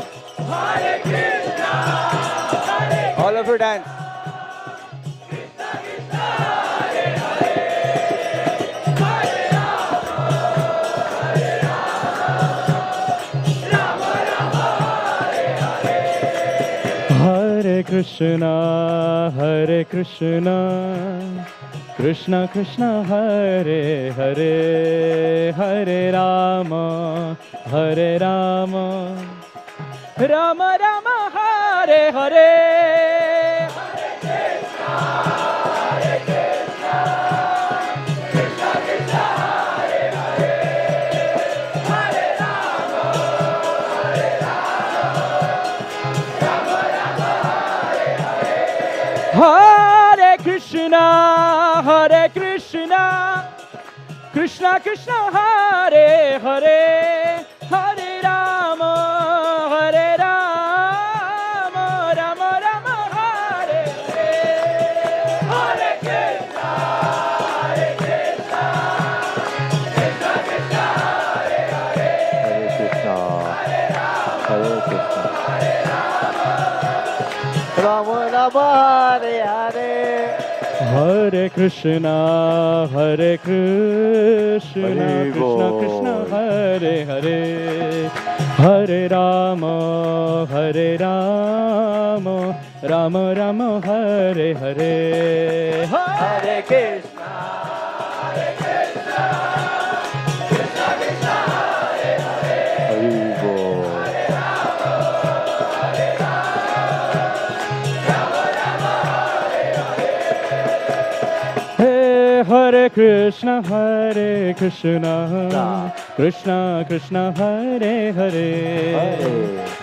Hare Krishna, Hare Krishna. All of you dance. Krishna Krishna, Hare Hare, Hare Rama, Krishna, Hare Krishna, Krishna Krishna, Hare Hare, Hare Rama, Hare Rama, Rama Rama, Hare Hare. Hare Krishna, Hare Krishna, Krishna Krishna, Hare Hare, Hare Rama, Hare Rama, Rama Rama, Hare Hare. Hare Krishna, Hare Krishna, Krishna Krishna, Hare Hare, Hare Krishna, Hare Krishna, Rama Rama, Hare Hare. Hare Krishna, Hare Krishna, Krishna Krishna, Hare Hare, Hare Rama, Hare Rama, Rama Rama, Hare Hare. Hare Krishna, Hare Krishna, Krishna Krishna, Hare Hare, Hare Hare Krishna, Hare Krishna, Krishna Krishna, Hare Hare,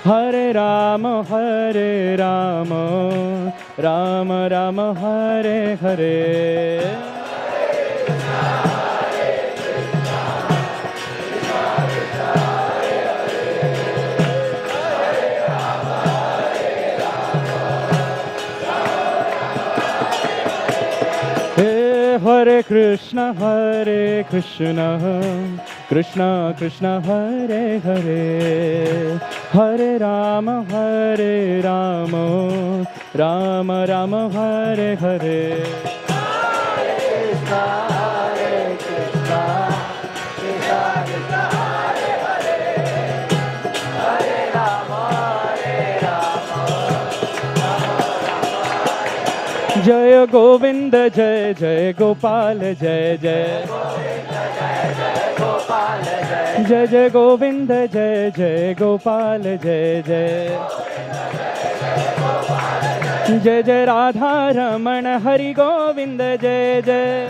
Hare Rama, Hare Rama, Rama Rama, Hare Hare. Hare Krishna, Hare Krishna, Krishna Krishna, Hare Hare, Hare Rama, Hare Rama, Rama Rama, Hare Hare. Hare Krishna, Hare Krishna, Krishna Krishna, Hare Hare, Hare Rama, Hare Rama, Jaya Govinda, Jai Jai Gopal, Jai Jai Jai Jai Govinda, Jai Jai Gopal, Jai Jai Jai Jai Radha Ramana, Hari Govinda, Jai Jai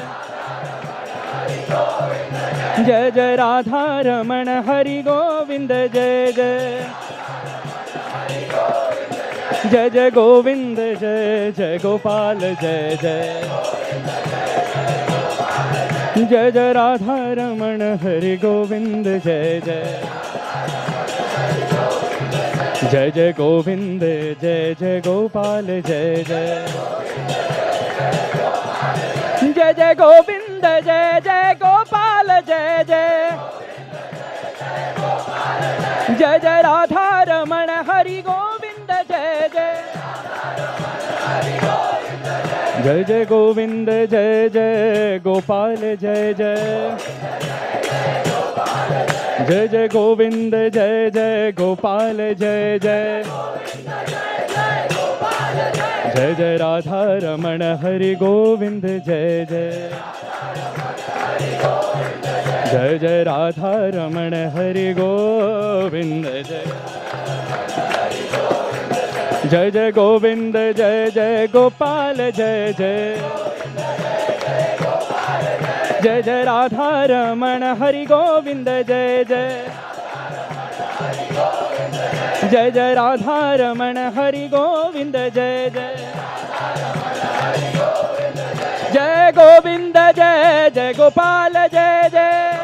Jai Jai Radha Ramana, Hari Govinda, Jai Jai Jai Jai Govinda, Jai Jai Gopal, Jai Jai Jai Jai Radha Ramana, Hari Govinda, Jai Jai Jai Jai Govinda, Jai Jai Gopal, Jai Jai Jai Jai Govinda, Jai Jai Gopal, Jai Jai Jai Jai Radha Ramana, Hari Govinda, Jai Jai Jai Jai Govinda, Jai Jai Gopal, Jai Jai Jai Jai Govinda, Jai Jai Gopal, Jai Jai Jai Jai Radha Ramana, Hari Govinda, Jai Jai Jai Jai Radha Ramana, Hari Govinda, Jai Jai Govinda, Jai Jai Gopal, Jai Jai Jai Jai Radha Ramana, Hari Govinda, Jai Jai Jai Jai Radha Ramana, Hari Govinda, Jai Jai Jai Govinda, Jai Jai Gopal, Jai Jai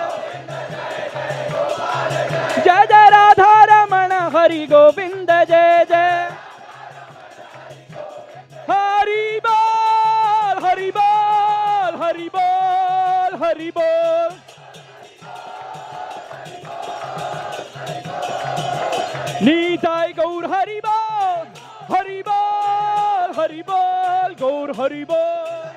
Jai Jai Radha Ramana, Hari Govinda, Jai Jai Hari Bol, Hari Bol, Hari Bol, Hari Bol. Nitai Gaur Hari Bol, Hari Bol, Hari Bol, Gaur Hari Bol.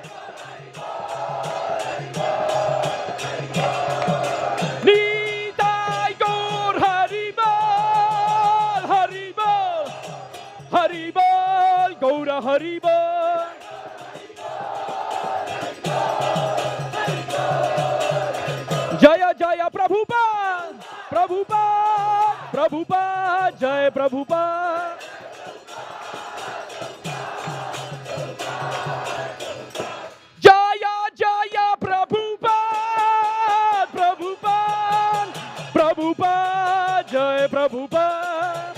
Nitai Gaur Hari Bol, Hari Bol, Hari Bol, Gaur Jaya Prabhupada, Prabhupada, Prabhupada, Jaya Prabhupada. Jaya, Jaya Prabhupada, Prabhupada, Prabhupada, Jaya Prabhupada.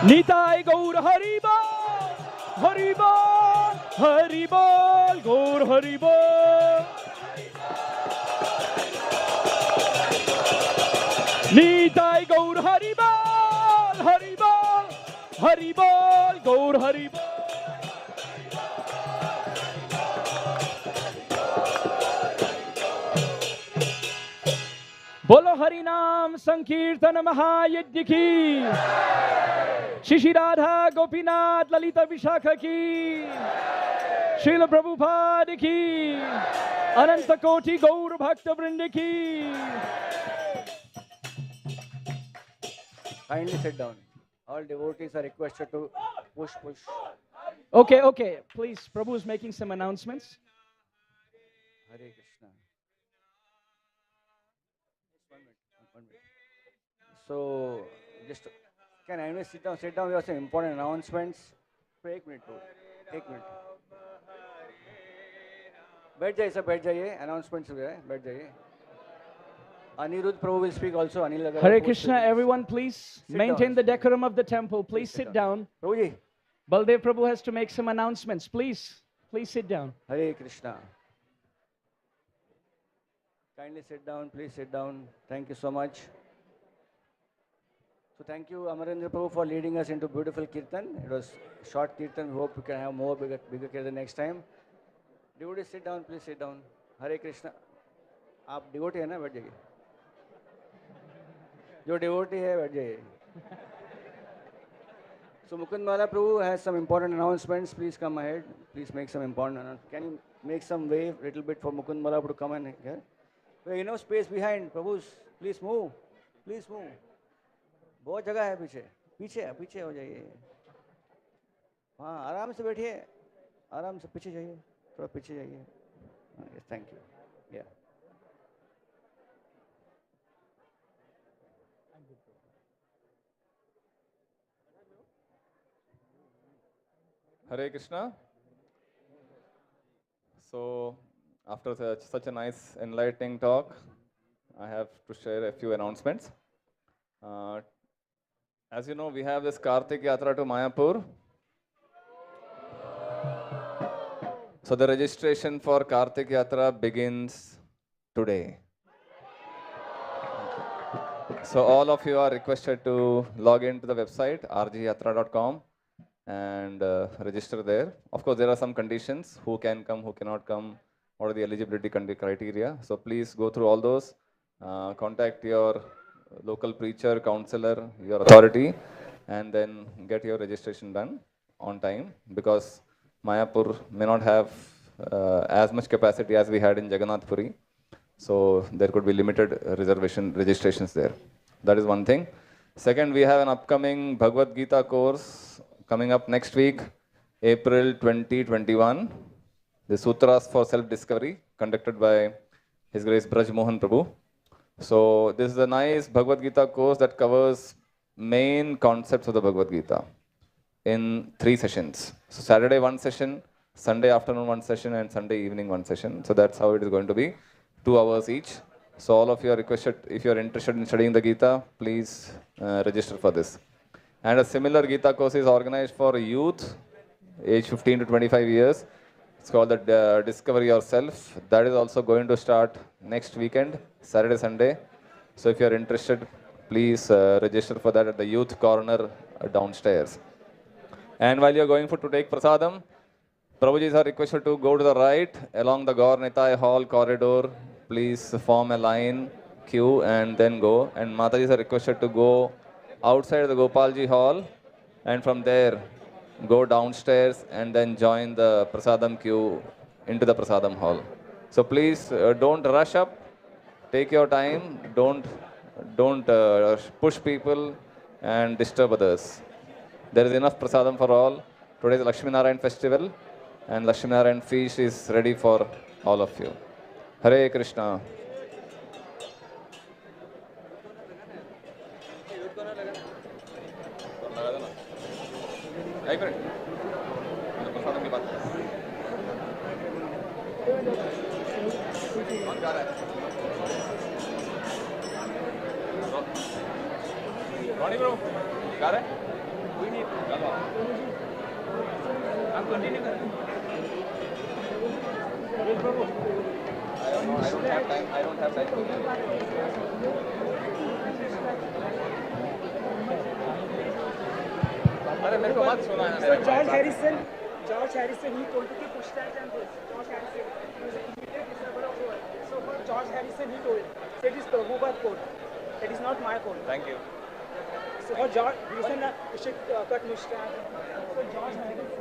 Nitai Gaur Haribol, Haribol, Haribol, Gaur Haribol. Nitai Gaur Haribol, Haribol, Haribol, Gaur Haribol. Bolo Harinam Sankirtan Mahayajna ki. Shishi Radha Gopinath Lalita Vishakha ki. Srila Prabhupada ki. Ananta Koti Gaur Bhakta Vrinda ki. Kindly sit down. All devotees are requested to push. Okay. Please, Prabhu is making some announcements. Hare Krishna. One minute. So, just can I sit down? Sit down. We have some important announcements. एक minute. बैठ जाइए सब, बैठ जाइए. Announcements हो गए, बैठ जाइए. Anirudh Prabhu will speak also. Anil Agarwal. Hare Krishna, everyone, please maintain the decorum of the temple. Please sit down. Prabhuji. Baldev Prabhu has to make some announcements. Please sit down. Hare Krishna. Kindly sit down. Please sit down. Thank you so much. So thank you, Amarendra Prabhu, for leading us into beautiful Kirtan. It was short Kirtan. We hope we can have more bigger Kirtan next time. Devotees, sit down. Please sit down. Hare Krishna. आप devotee है ना, बैठ जाइए. जो devotee है, बैठ जाइए. So Mukundmala Prabhu has some important announcements. Please come ahead. Please make some important announcements. Can you make some way a little bit for Mukundmala Prabhu to come and here? There is enough space behind. Prabhus, please move. Please move. बहुत जगह है पीछे. पीछे हो जाइए. हाँ, आराम से बैठिए. आराम से पीछे जाइए. थोड़ा पीछे जाइए. Yes, thank you. Yeah. Hare Krishna. So, after such a nice enlightening talk, I have to share a few announcements. As you know, we have this Kartik Yatra to Mayapur. So the registration for Kartik Yatra begins today. So all of you are requested to log into the website rgyatra.com and register there. Of course, there are some conditions: who can come, who cannot come, what are the eligibility criteria. So please go through all those. Contact your local preacher, counselor, your authority, and then get your registration done on time, because Mayapur may not have as much capacity as we had in Jagannath Puri. So there could be limited registrations there. That is one thing. Second, we have an upcoming Bhagavad Gita course coming up next week, April 2021. The Sutras for Self-Discovery, conducted by His Grace Brajmohan Prabhu. So this is a nice Bhagavad Gita course that covers main concepts of the Bhagavad Gita in 3 sessions. So Saturday 1 session, Sunday afternoon 1 session, and Sunday evening 1 session. So that's how it is going to be, 2 hours each. So all of you are requested, if you are interested in studying the Gita, please register for this. And a similar Gita course is organized for youth, age 15 to 25 years. It's called the Discover Yourself. That is also going to start next weekend, Saturday, Sunday. So if you are interested, please register for that at the youth corner downstairs. And while you are going to take prasadam, Prabhujis are requested to go to the right along the Gaur Nitai Hall corridor. Please form a line, queue, and then go. And Matajis are requested to go outside the Gopalji Hall, and from there go downstairs and then join the prasadam queue into the prasadam hall. So please don't rush up. Take your time. Don't push people and disturb others. There is enough prasadam for all. Today is Lakshmi Narayan festival. And Lakshminarayan fish is ready for all of you. Hare Krishna. I don't have time. George Harrison, he told to push that and this. George Harrison, he was an immediate disciple of God. So for George Harrison, he told, it is Prabhupada code. It is not my code. Thank you. So for George, you said that you should cut mustache. So George Harrison.